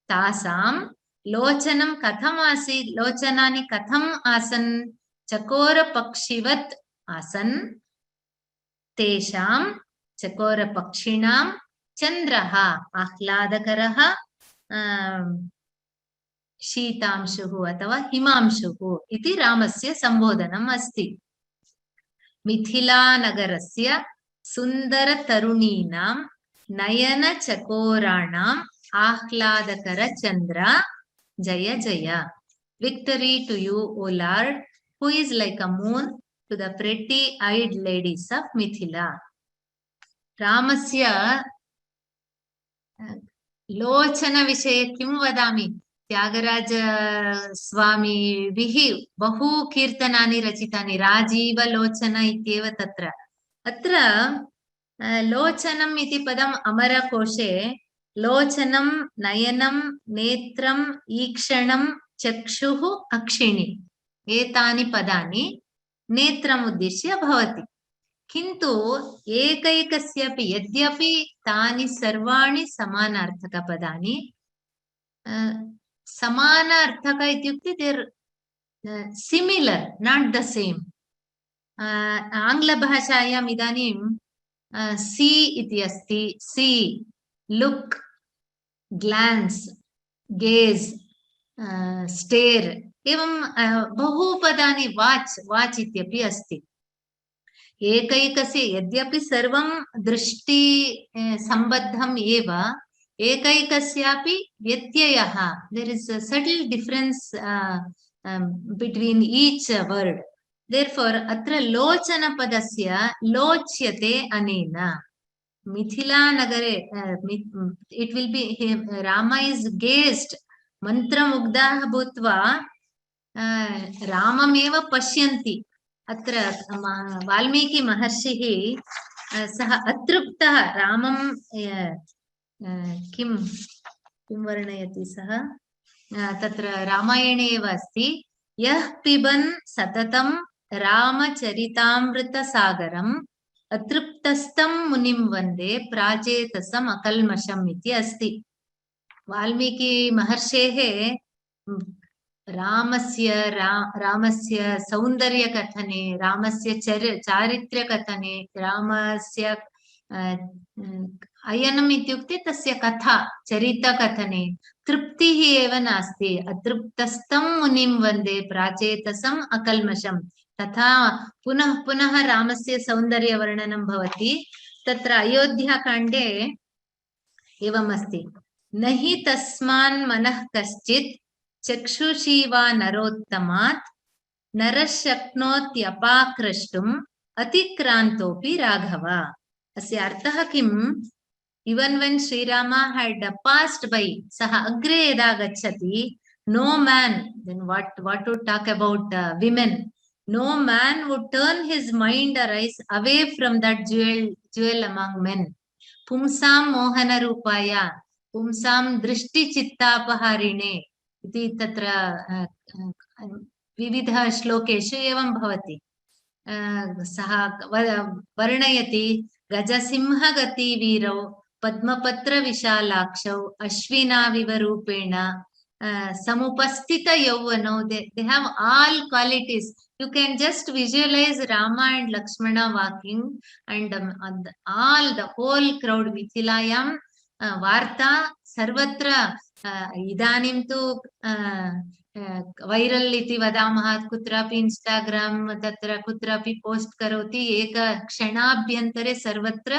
तासां लोचनं कथम् आसीत्? लोचनानि कथम् आसन्? चकोरपक्षिवत् आसन्. तेषां चकोरपक्षिणां चन्द्रः आह्लादकरः शीतांशुः अथवा हिमांशुः इति रामस्य सम्बोधनम् अस्ति. मिथिलानगरस्य सुन्दरतरुणीनां नयनचकोराणाम् आह्लादकरचन्द्र जय जय. Victory to you, O Lord, who is like a moon to the pretty-eyed ladies of Mithila. रामस्य लोचनविषये किं वदामि? त्यागराज स्वामिभिः बहु कीर्तनानि रचितानि. राजीवलोचन इत्येव तत्र. अत्र लोचनम् इति पदम् अमरकोशे लोचनं, नयनं, नेत्रं, ईक्षणं, चक्षुः, अक्षिणी एतानि पदानि नेत्रम् उद्दिश्य भवति. किन्तु एकैकस्यापि यद्यपि तानि सर्वाणि समानार्थकपदानि, समानार्थक इत्युक्ते they're similar, not the same. आङ्ग्लभाषायाम् इदानीं सी इति अस्ति. See, look, glance, gaze, stare, एवं बहु पदानि. वाच्, वाच् इत्यपि अस्ति. एकैकस्य यद्यपि सर्वं दृष्टि सम्बद्धम् एव, एकैकस्यापि व्यत्ययः. There is a subtle difference between each world. Therefore अत्र लोचनपदस्य लोच्यते अनेन. मिथिला नगरे it will be Rama is gazed, मन्त्रमुग्धाः भूत्वा राममेव पश्यन्ति. अत्र वाल्मीकि महर्षिः सः अतृप्तः रामं किं वर्णयति सः? तत्र रामायणे एव अस्ति. यः पिबन् सततं रामचरितामृतसागरम् अतृप्तस्तं मुनिं वन्दे प्राचेतसम् अकल्मषम् इति अस्ति. वाल्मीकि महर्षेः रामस्य सौन्दर्यकथने, रामस्य चारित्र्यकथने, रामस्य अयनम् इत्युक्ते तस्य कथा, चरितकथने तृप्तिः एव नास्ति. अतृप्तस्तं मुनिं वन्दे प्राचेतसम् अकल्मषम्. तथा पुनः पुनः रामस्य सौन्दर्यवर्णनं भवति. तत्र अयोध्याकाण्डे एवम् अस्ति. न हि तस्मान् मनः कश्चित् चक्षुषी वा नरोत्तमात् नरः शक्नोत्यपाकृष्टुम् अतिक्रान्तोऽपि राघव. अस्य अर्थः किम्? Even when Sri Rama had passed by, सः अग्रे यदा गच्छति, no man, then what to talk about women? No man would turn his mind or eyes away from that jewel among men. Pumsam mohana rupaya, pumsam drishti chittapahariणे इति तत्र विविध श्लोकेषु एवं भवति. सः वर्णयति. गजसिंहगति वीरौ पद्मपत्र विशालाक्षौ अश्विनाविव रूपेण समुपस्थित यौवनौ. They have all qualities. You can just visualize Rama and Lakshmana walking, and all the whole crowd. मिथिलायां वार्ता सर्वत्र. इदानीं तु वैरल् इति वदामः. कुत्रापि इन्स्टाग्राम् तत्र कुत्रापि पोस्ट् करोति, एक क्षणाभ्यन्तरे सर्वत्र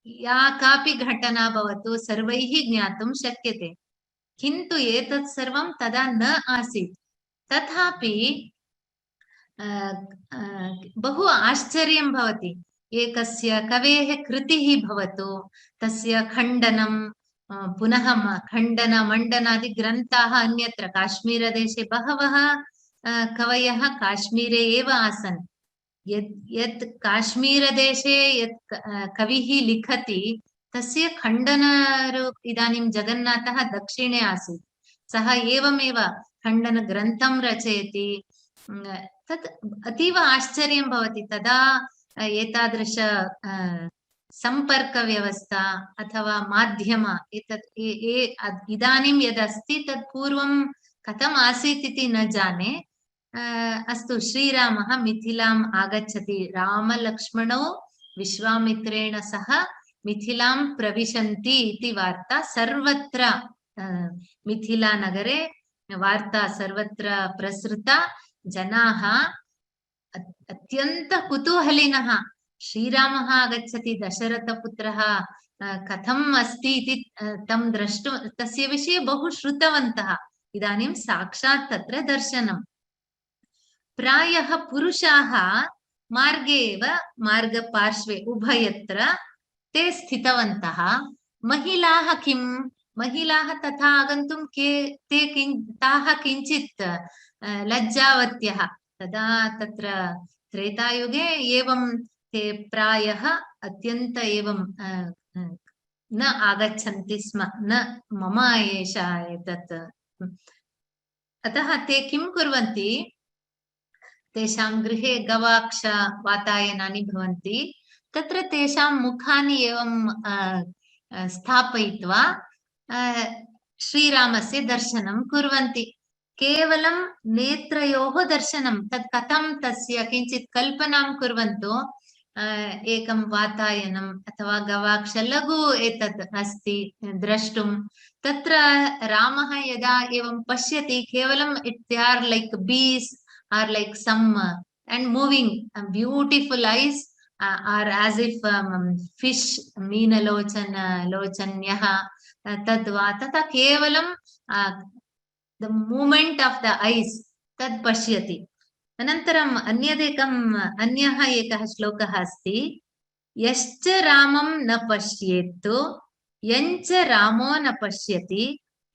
या कापि घटना भवतु सर्वैः ज्ञातुं शक्यते. किन्तु एतत् सर्वं तदा न आसीत्. तथापि बहु आश्चर्यं भवति. एकस्य कवेः कृतिः भवतु, तस्य खण्डनं, पुनः खण्डन मण्डनादि ग्रन्थाः अन्यत्र. काश्मीरदेशे बहवः कवयः काश्मीरे एव आसन्. यत् काश्मीरदेशे यत् कविः लिखति तस्य इदानीं जगन्नाथः दक्षिणे आसीत्, सः एवमेव खण्डनग्रन्थं रचयति। तत् अतीव आश्चर्यं भवति। तदा एतादृश सम्पर्कव्यवस्था अथवा माध्यम एतत् इदानीं यदस्ति तत् पूर्वं कथम् आसीत् इति न जाने। अस्तु, श्रीरामः मिथिलाम् आगच्छति। रामलक्ष्मणौ विश्वामित्रेण सह मिथिलां प्रविशन्ति इति वार्ता सर्वत्र, मिथिलानगरे वार्ता सर्वत्र प्रसृता। जनाः अत्यन्त कुतूहलिनः, श्रीरामः आगच्छति, दशरथपुत्रः कथम् अस्ति इति तं द्रष्टुं, तस्य विषये बहु श्रुतवन्तः। इदानीं साक्षात् तत्र दर्शनम्। प्रायः पुरुषाः मार्गे एव, मार्गपार्श्वे उभयत्र ते स्थितवन्तः। महिलाः किं? महिलाः तथा आगन्तुं ताः किञ्चित् लज्जावत्यः। तदा तत्र त्रेतायुगे एवं ते प्रायः अत्यन्त एवं न आगच्छन्ति स्म, न मम एषा एतत्। अतः ते किं कुर्वन्ति, तेषां गृहे गवाक्ष वातायनानि भवन्ति, तत्र तेषां मुखानि एवं स्थापयित्वा श्रीरामस्य दर्शनं कुर्वन्ति। केवलं नेत्रयोः दर्शनं। तत् कथं, तस्य किञ्चित् कल्पनां कुर्वन्तु। एकं वातायनम् अथवा गवाक्ष लघु एतत् अस्ति द्रष्टुं। तत्र रामः यदा एवं पश्यति, केवलं they are like bees or like some and moving beautiful eyes, or as if fish मीनलोचन्यः तद्वा तथा केवलं the movement of the eyes तद् पश्यति। अनन्तरम् अन्यः एकः श्लोकः अस्ति, यश्च रामं न पश्येत् यञ्च रामो न पश्यति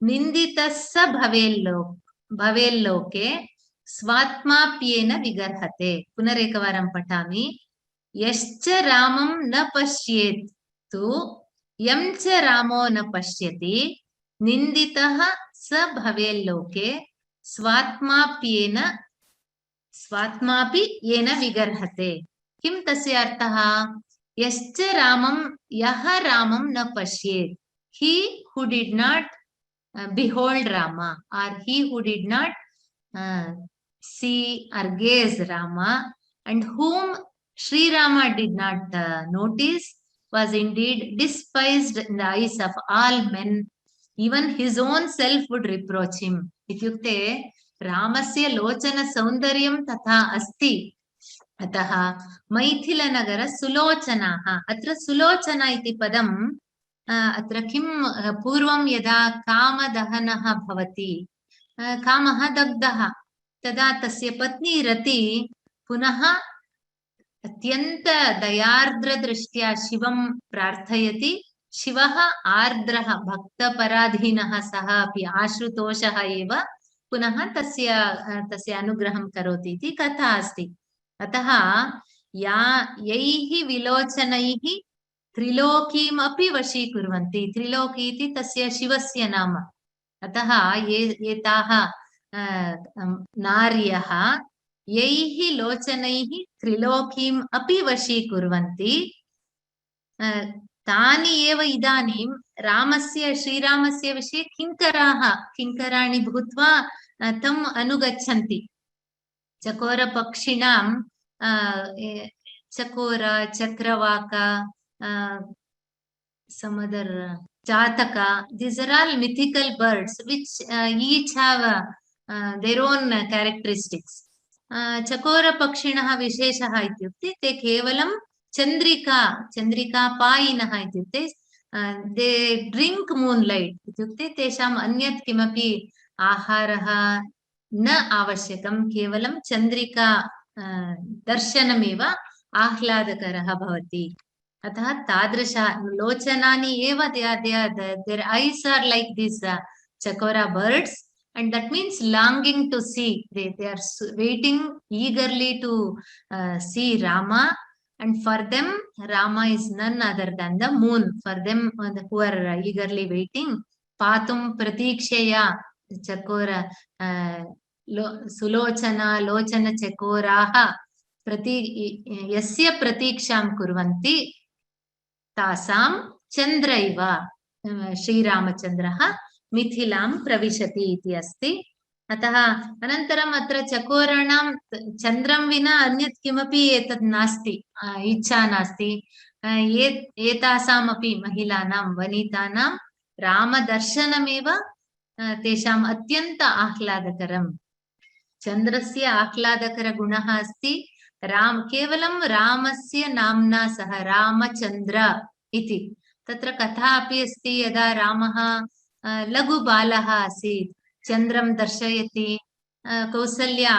निन्दितः स भवेल्लोके स्वात्माप्येन विगर्हते। पुनरेकवारं पठामि। यश्च रामं न पश्येत् यं च रामो न पश्यति निन्दितः स भवेल्लोके स्वात्मापि येन विगर्हते। किं तस्य अर्थः? यश्च रामं, यः रामं न पश्येत्, he who did not behold Rama, or he who did not see or gaze Rama, and whom Sri Rama did not notice, was indeed despised in the eyes of all men. Even his own self would reproach him. इत्युक्ते रामस्य लोचन सौन्दर्यं तथा अस्ति। अतः मैथिलनगर सुलोचनाः, अत्र सुलोचना इति पदम् अत्र किं, पूर्वं यदा कामदहनः भवति, कामः दग्धः, तदा तस्य पत्नी रति पुनः अत्यन्त दयार्द्रदृष्ट्या शिवं प्रार्थयति। शिवः आर्द्रः भक्तपराधीनः, सः अपि आश्रुतोषः एव, पुनः तस्य अनुग्रहं करोति इति कथा अस्ति। अतः यैः विलोचनैः त्रिलोकीमपि वशीकुर्वन्ति। त्रिलोकी इति तस्य शिवस्य नाम। अतः एताः नार्यः यैः लोचनैः त्रिलोकीम् अपि वशीकुर्वन्ति, तानि एव इदानीं श्रीरामस्य विषये किङ्कराणि भूत्वा तम् अनुगच्छन्ति। चकोरपक्षिणां चकोर, चक्रवाक, some other Chataka, these are all mythical birds which each have their own characteristics. Chakora Pakshinah Visheshaha ityukte te kevalam Chandrika Painaha ityukte they drink moonlight ityukte tesham anyat kimapi aharaha na avashyakam kevalam Chandrika darshanameva आह्लादकरः भवति। अतः तादृश लोचनानि एव, their eyes are like these chakora birds, and that means longing to see. They are waiting eagerly to see Rama, And for them, Rama is none other than the moon. For them who are eagerly waiting, patum pratiksheya chakora sulochana lochana chakoraha prati yasya pratiksham kurvanti तासां चंद्रैव श्रीरामचंद्रः मिथिलां प्रविशति इति अस्ति। अतः अनन्तरम् अत्र चकोराणां चन्द्रं विना अन्यत् किमपि एतत् नास्ति, इच्छा नास्ति। एतासामपि महिलानां वनितानां रामदर्शनमेव तेषाम् अत्यन्त आह्लादकरम्। चन्द्रस्य आह्लादकरगुणः अस्ति केवलं रामस्य नाम्ना सह रामचन्द्र इति। तत्र कथा अपि अस्ति, यदा रामः लघुबालः आसीत्, चन्द्रं दर्शयति, कौसल्या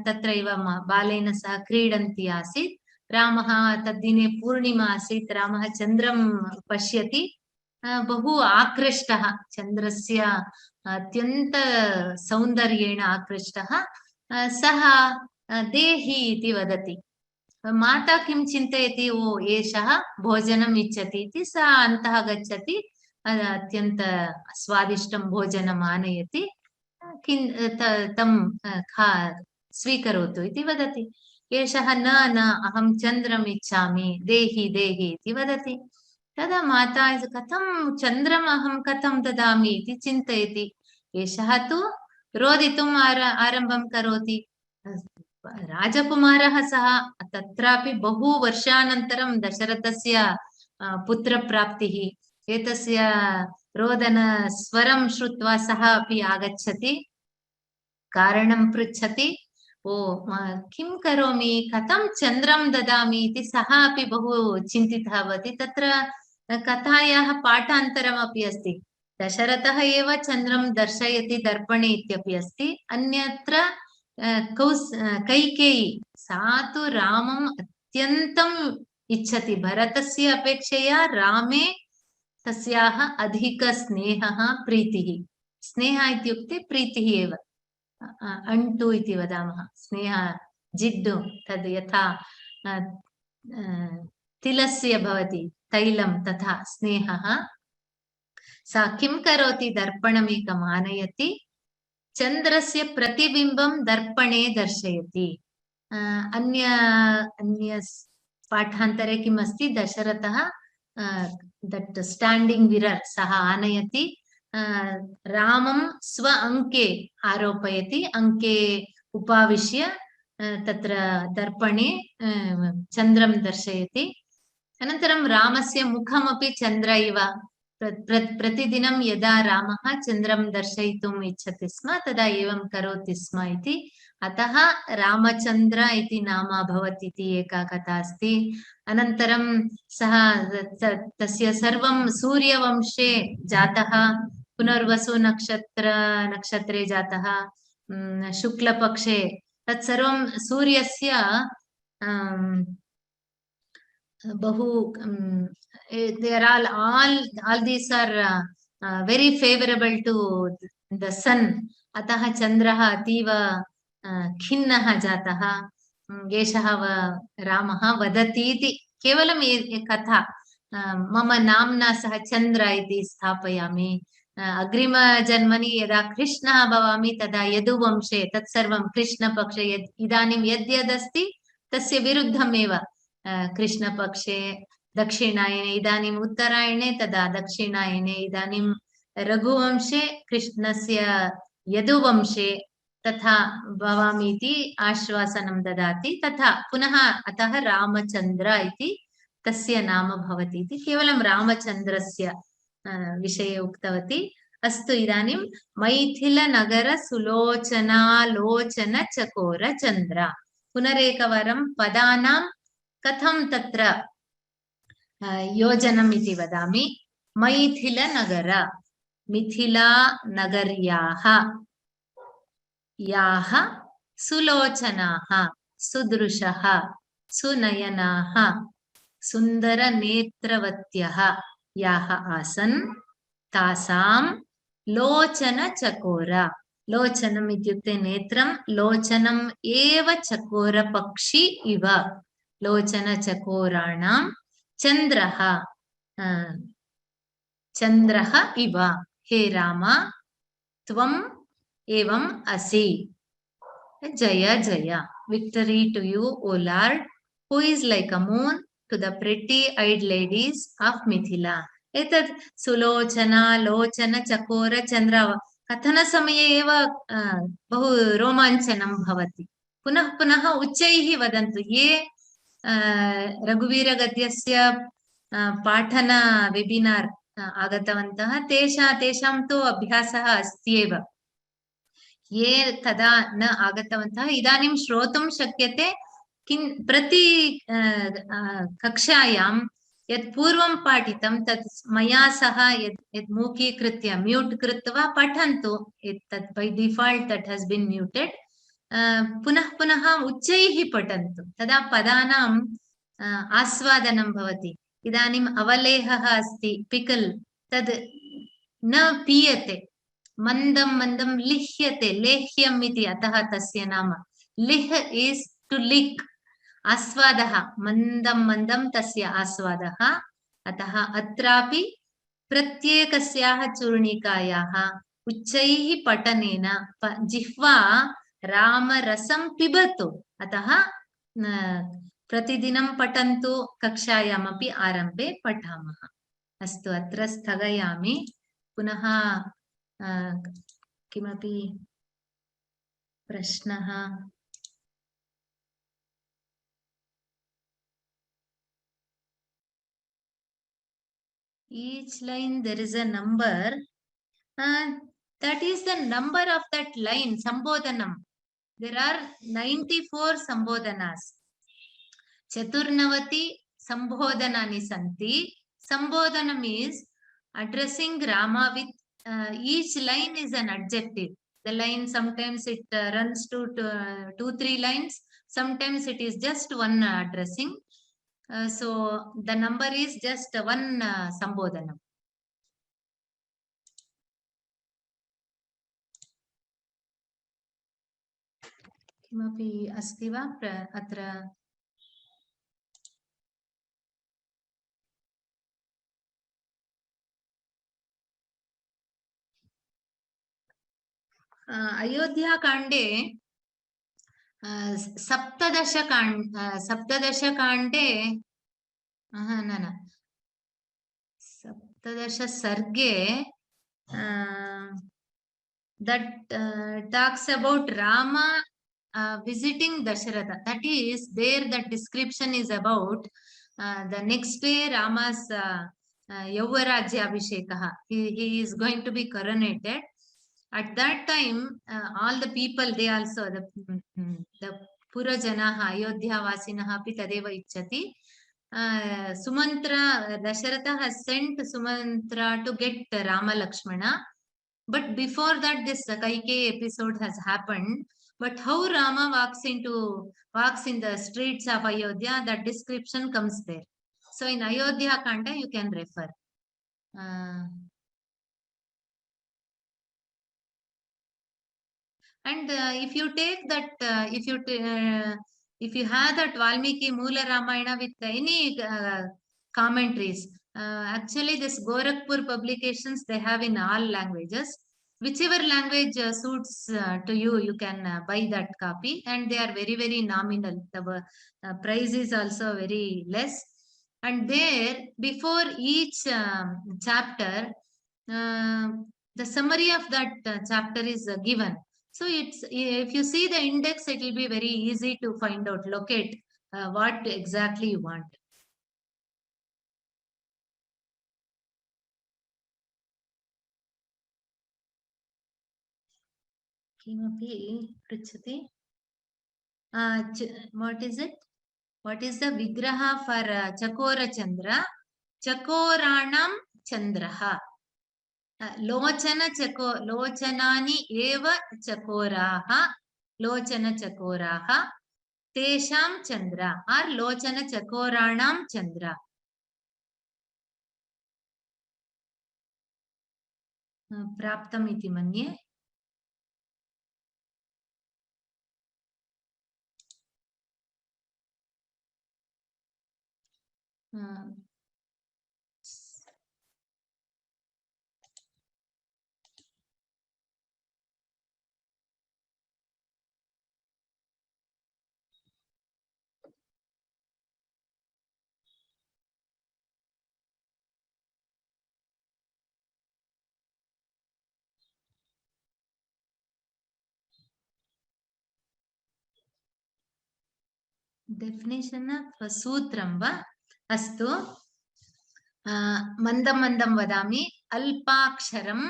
तत्रैव बालेन सह क्रीडन्ती आसीत्। रामः तद्दिने पूर्णिमा आसीत्, रामः चन्द्रं पश्यति, बहु आकृष्टः, चन्द्रस्य अत्यन्त सौन्दर्येण आकृष्टः। सः देहि इति वदति। माता किं चिन्तयति, ओ एषः भोजनम् इच्छति इति। सा अन्तः गच्छति, अत्यन्त स्वादिष्टं भोजनम् आनयति, तं स्वीकरोतु इति वदति। एषः न अहं चन्द्रम् इच्छामि, देहि देहि इति वदति। तदा माता कथं चन्द्रम् अहं कथं ददामि इति चिन्तयति। एषः तु रोदितुम् आरम्भं करोति। राजकुमारः सः, तत्रापि बहु वर्षानन्तरं दशरथस्य पुत्रप्राप्तिः। एतस्य रोदनस्वरं श्रुत्वा सः अपि आगच्छति, कारणं पृच्छति। ओ किं करोमि, कथं चन्द्रं ददामि इति सः अपि बहु चिन्तितः भवति। तत्र कथायाः पाठान्तरमपि अस्ति। दशरथः एव चन्द्रं दर्शयति दर्पणे इत्यपि अस्ति। अन्यत्र कैकेयी, सा तु रामम् अत्यन्तम् इच्छति। भरतस्य अपेक्षया रामे तस्याः अधिकस्नेहः प्रीतिः। स्नेहः इत्युक्ते प्रीतिः एव, अण्टु इति वदामः। स्नेह जिड्डु, तद् यथा तिलस्य भवति तैलं, तथा स्नेहः। सा किं करोति, दर्पणमेकम् आनयति, चन्द्रस्य प्रतिबिम्बं दर्पणे दर्शयति। अन्य पाठान्तरे किम् अस्ति, दशरथः दट् स्टाण्डिङ्ग् मिरर् सः आनयति, रामं स्व अङ्के आरोपयति, अङ्के उपाविश्य तत्र दर्पणे चन्द्रं दर्शयति। अनन्तरं रामस्य मुखमपि चन्द्र इव। प्रतिदिनं यदा रामः चन्द्रं दर्शयितुम् इच्छति स्म, तदा एवं करोति स्म इति। अतः रामचन्द्र इति नाम अभवत् इति एका कथा अस्ति। अनन्तरं सः तस्य सर्वं सूर्यवंशे जातः, पुनर्वसु नक्षत्रे जातः, शुक्लपक्षे, तत्सर्वं सूर्यस्य बहु they are all these are very favorable to the sun. अतः चन्द्रः अतीव खिन्नः जातः। एषः रामः वदति इति केवलं कथा, मम नाम्ना सह चन्द्र इति स्थापयामि। अग्रिमजन्मनि यदा कृष्णः भवामि तदा यदुवंशे तत्सर्वं कृष्णपक्षे इदानीं यद्यदस्ति तस्य विरुद्धमेव, कृष्णपक्षे दक्षिणायने, इदानीम् उत्तरायणे, तदा दक्षिणायने, इदानीं रघुवंशे कृष्णस्य यदुवंशे तथा भवामि इति आश्वासनं ददाति। तथा पुनः अतः रामचन्द्र इति तस्य नाम भवति इति केवलं रामचन्द्रस्य विषये उक्तवती। अस्तु, इदानीं मैथिलनगर सुलोचनालोचन चकोर चन्द्र। पुनरेकवारं पदानां कथं तत्र योजनम् इति वदामि। मैथिलनगर, मिथिलानगर्याः याः सुलोचनाः, सुदृशः, सुनयनाः, सुन्दरनेत्रवत्यः याः आसन्, तासां लोचनचकोर। लोचनम् इत्युक्ते नेत्रं, लोचनम् एव चकोरपक्षी इव। लोचनचकोराणां चन्द्रः चन्द्रः इव। हे राम त्वम् एवम् असि। जय जय। Victory to you, O Lord, who is like a moon to the pretty-eyed ladies of Mithila. एतत् सुलोचना लोचन चकोर चन्द्र कथनसमये एव बहु रोमाञ्चनं भवति। पुनः पुनः उच्चैः वदन्तु। ये रघुवीरगद्यस्य पाठन वेबिनार् आगतवन्तः तेषां तु अभ्यासः अस्ति एव। ये तदा न आगतवन्तः इदानीं श्रोतुं शक्यते। प्रति कक्षायां यत् पूर्वं पाठितं तत् मया सह यत् मूकीकृत्य म्यूट् कृत्वा पठन्तु। तत् by default that has been muted. पुनः पुनः उच्चैः पठन्तु, तदा पदानाम् आस्वादनं भवति। इदानीम् अवलेहः अस्ति, पिकल्, तद् न पीयते, मन्दं मन्दं लिह्यते, लेह्यम् इति, अतः तस्य नाम। लिह् इस् टु लिक्, आस्वादः, मन्दं मन्दं तस्य आस्वादः। अतः अत्रापि प्रत्येकस्याः चूर्णिकायाः उच्चैः पठनेन जिह्वा रामरसं पिबतु। अतः प्रतिदिनं पठन्तु, कक्षायामपि आरम्भे पठामः। अस्तु, अत्र स्थगयामि। पुनः किमपि प्रश्नः? Each line there is a number. That is the number of that line, Sambodhanam. There are 94 Sambodhanas. Chaturnavati Sambodhanani santi. Sambodhanam is addressing Rama with each line is an adjective. The line sometimes it runs to 2-3 lines. Sometimes it is just one addressing. So the number is just one Sambodhanam. किमपि अस्ति वा अत्र? अयोध्याकाण्डे सप्तदशकाण्डे न 17 सर्गे that talks about Rama visiting Dasharatha. That is there, that description is about the next day Rama's Yauvarajya Abhishekah. He is going to be coronated. At that time, all the people, they also, the Purajanaha, Ayodhya Vasinaha api tadeva ichchati. Sumantra, Dasharatha has sent Sumantra to get Rama Lakshmana. But before that, this Kaikeyi episode has happened. But how Rama walks in the streets of Ayodhya, that description comes there. So in Ayodhya Kanda, you can refer. And if you take that, if you have that Valmiki Moola Ramayana with any commentaries, actually this Gorakhpur publications, they have in all languages. Whichever language suits to you, you can buy that copy, and they are very, very nominal. The price is also very less. And there, before each chapter, the summary of that chapter is given. So it's, if you see the index, it will be very easy to find out, locate what exactly you want. Kimapi pruchati. What is it? What is the vigraha for Chakora Chandra? Chakoranam Chandraha. Lochanani eva chakoraha. Lochana chakoraha. Tesham Chandra or Lochana Chakoranam Chandra. Praptam iti manye. Definition of सूत्रं वा अस्तु मन्दं मन्दं वदामि अल्पाक्षरं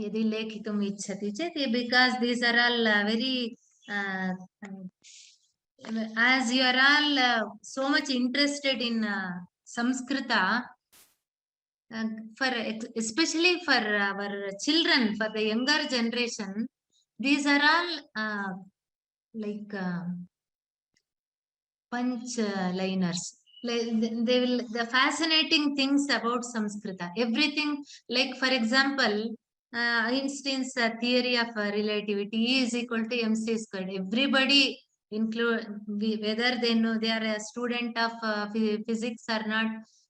यदि लेखितुम् इच्छति चेत् because these are all very as you are all so much interested in Samskrita, for especially for our children, for the younger generation, these are all like punch liners. They will the fascinating things about Samskrita. Everything, like for example, Einstein's theory of relativity, E is equal to mc squared. Everybody, include whether they know they are a student of physics or not,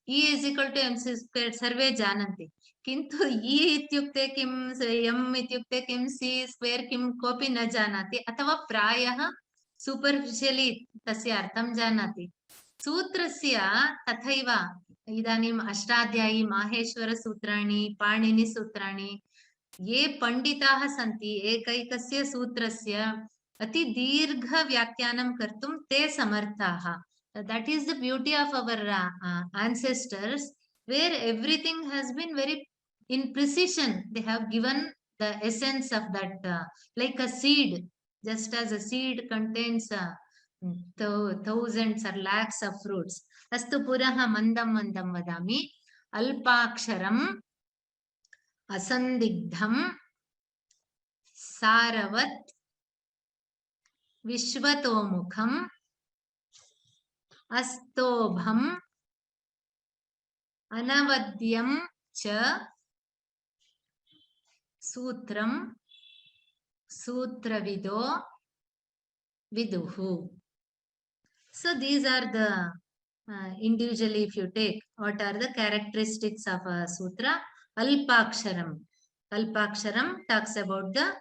E is equal to mc squared. सर्वे जानन्ति. किन्तु E इत्युक्ते किं, m इत्युक्ते किं, c square किं, कोऽपि न जानाति अथवा प्रायः सूपर्फिशियली तस्य अर्थं जानाति. सूत्रस्य तथैव इदानीम् अष्टाध्यायी माहेश्वरसूत्राणि, पाणिनिसूत्राणि, ये पंडिताः सन्ति एकैकस्य सूत्रस्य अति दीर्घ व्याख्यानं कर्तुं ते समर्थाः. That is the beauty of our ancestors, where everything has been very in precision. They have given the essence of that, like a seed. Just as a seed contains thousands or lakhs of fruits. अस्तु पुनः मन्दं मन्दं वदामि अल्पाक्षरम् असन्दिग्धम् सारवत् विश्वतोमुखम् अस्तोभम् अनवद्यं च सूत्रं सूत्रविदो विदुः. So these are the individually, if you take, what are the characteristics of a sutra? Alpaksharam. Alpaksharam talks about the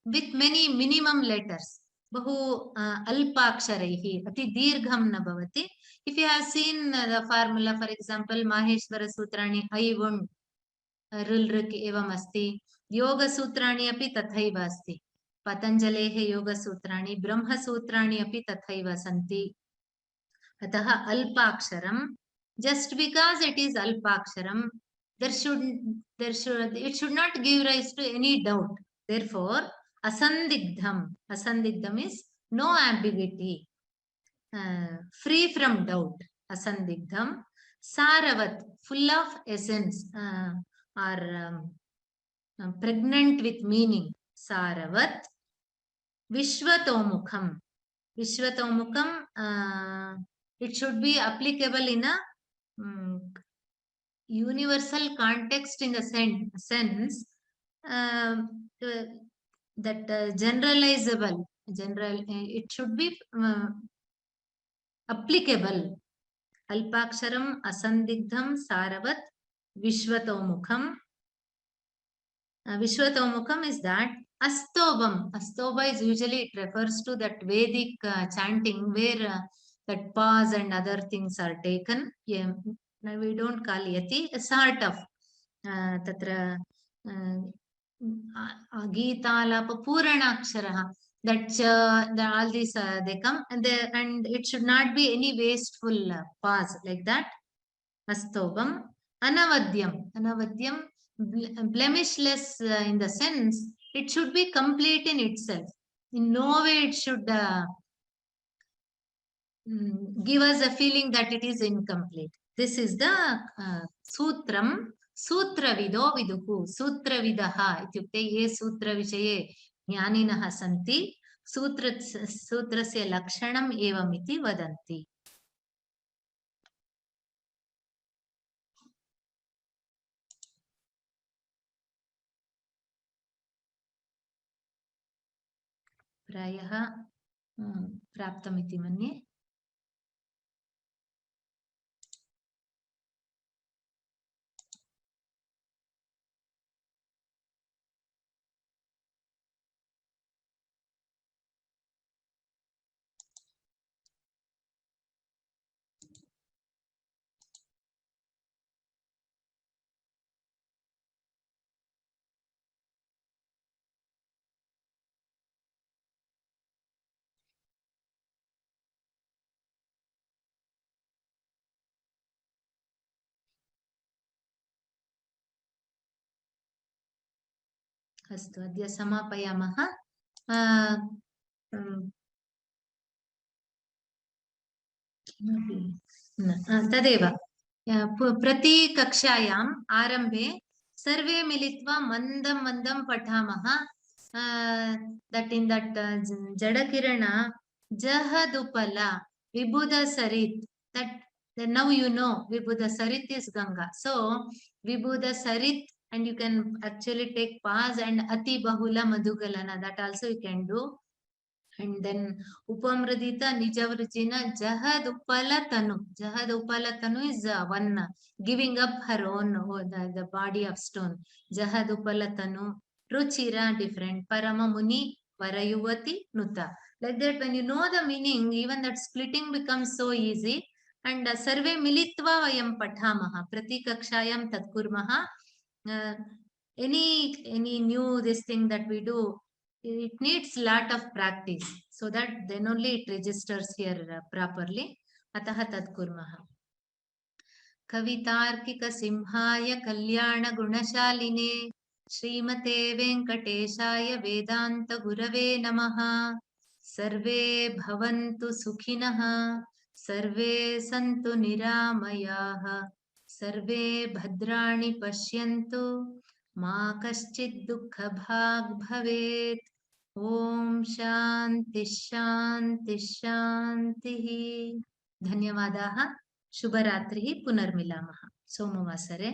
with many minimum letters. Bahu alpaksharaihi, ati dirgham na bhavati. If you have seen the formula, for example, Maheshwara Sutrani, I won't, ऋल् एवम् अस्ति. योगसूत्राणि अपि तथैव अस्ति. पतञ्जलेः योगसूत्राणि, ब्रह्मसूत्राणि अपि तथैव सन्ति. अतः अल्पाक्षरं, just because it is alpaksharam, it should not give rise to any doubt. Therefore, asandigdham is no ambiguity, free from doubt. Asandigdham. Saravat, full of essence, or pregnant with meaning. Saravat. Vishwatomukham. Vishwatomukham, it should be applicable in a universal context, in the sense that generalizable. It should be applicable. Alpaksharam asandigdham saravat vishwatomukham. Vishwatomukham is that. Astobam. Astoba is usually, it refers to that Vedic chanting where that pause and other things are taken. Yeah, we don't call yati. A sort of tatra Geetalapa Puranaksharaha. That all these they come and it should not be any wasteful pause like that. Astobam. Anavadyam. Anavadyam, blemishless in the sense it should be complete in itself. In no way it should give us a feeling that it is incomplete. This is the sutram. Sutravido viduhu. Sutravidaha ityukte ye sutra vichaye jnaniनः सन्ति. सूत्रस्य लक्षणम् एवमिति वदन्ति. प्रायः प्राप्तमिति मन्ये. अस्तु, अद्य समापयामः। किमपि तदेव प्रति कक्षायाम् आरम्भे सर्वे मिलित्वा मन्दं मन्दं पठामः। दट् इन् दट् जडकिरण जहदुपल विबुध सरित्, that now you know Vibhuda Sarit is Ganga. So Vibhuda Sarit, and you can actually take pause, and Ati Bahula Madhugalana, that also you can do. And then Upamradita Nijavruchina Jahad Upalatanu. Jahad Upalatanu is one giving up her own, the body of stone. Jahad Upalatanu. Ruchira different. Paramamuni Varayuvati Nuta. Like that, when you know the meaning, even that splitting becomes so easy. And Sarve Militva Vayam Pathamaha. Prati Kakshayam Tatkurmaha. Any new this thing that we do, it needs lot of practice, so that then only it registers here properly. Atah tad kurmah. Kavitarkika simhaya kalyana gunashaline Srimate Venkateshaya Vedanta Gurave Namaha. Sarve bhavantu sukhinah, sarve santu niramayaha, sarve bhadrani pashyantu, ma kaschid dukkha bhag bhavet. Om Shanti शांति शांतिः। धन्यवादाः। शुभरात्रिः। पुनर्मिलामः सोमवासरे।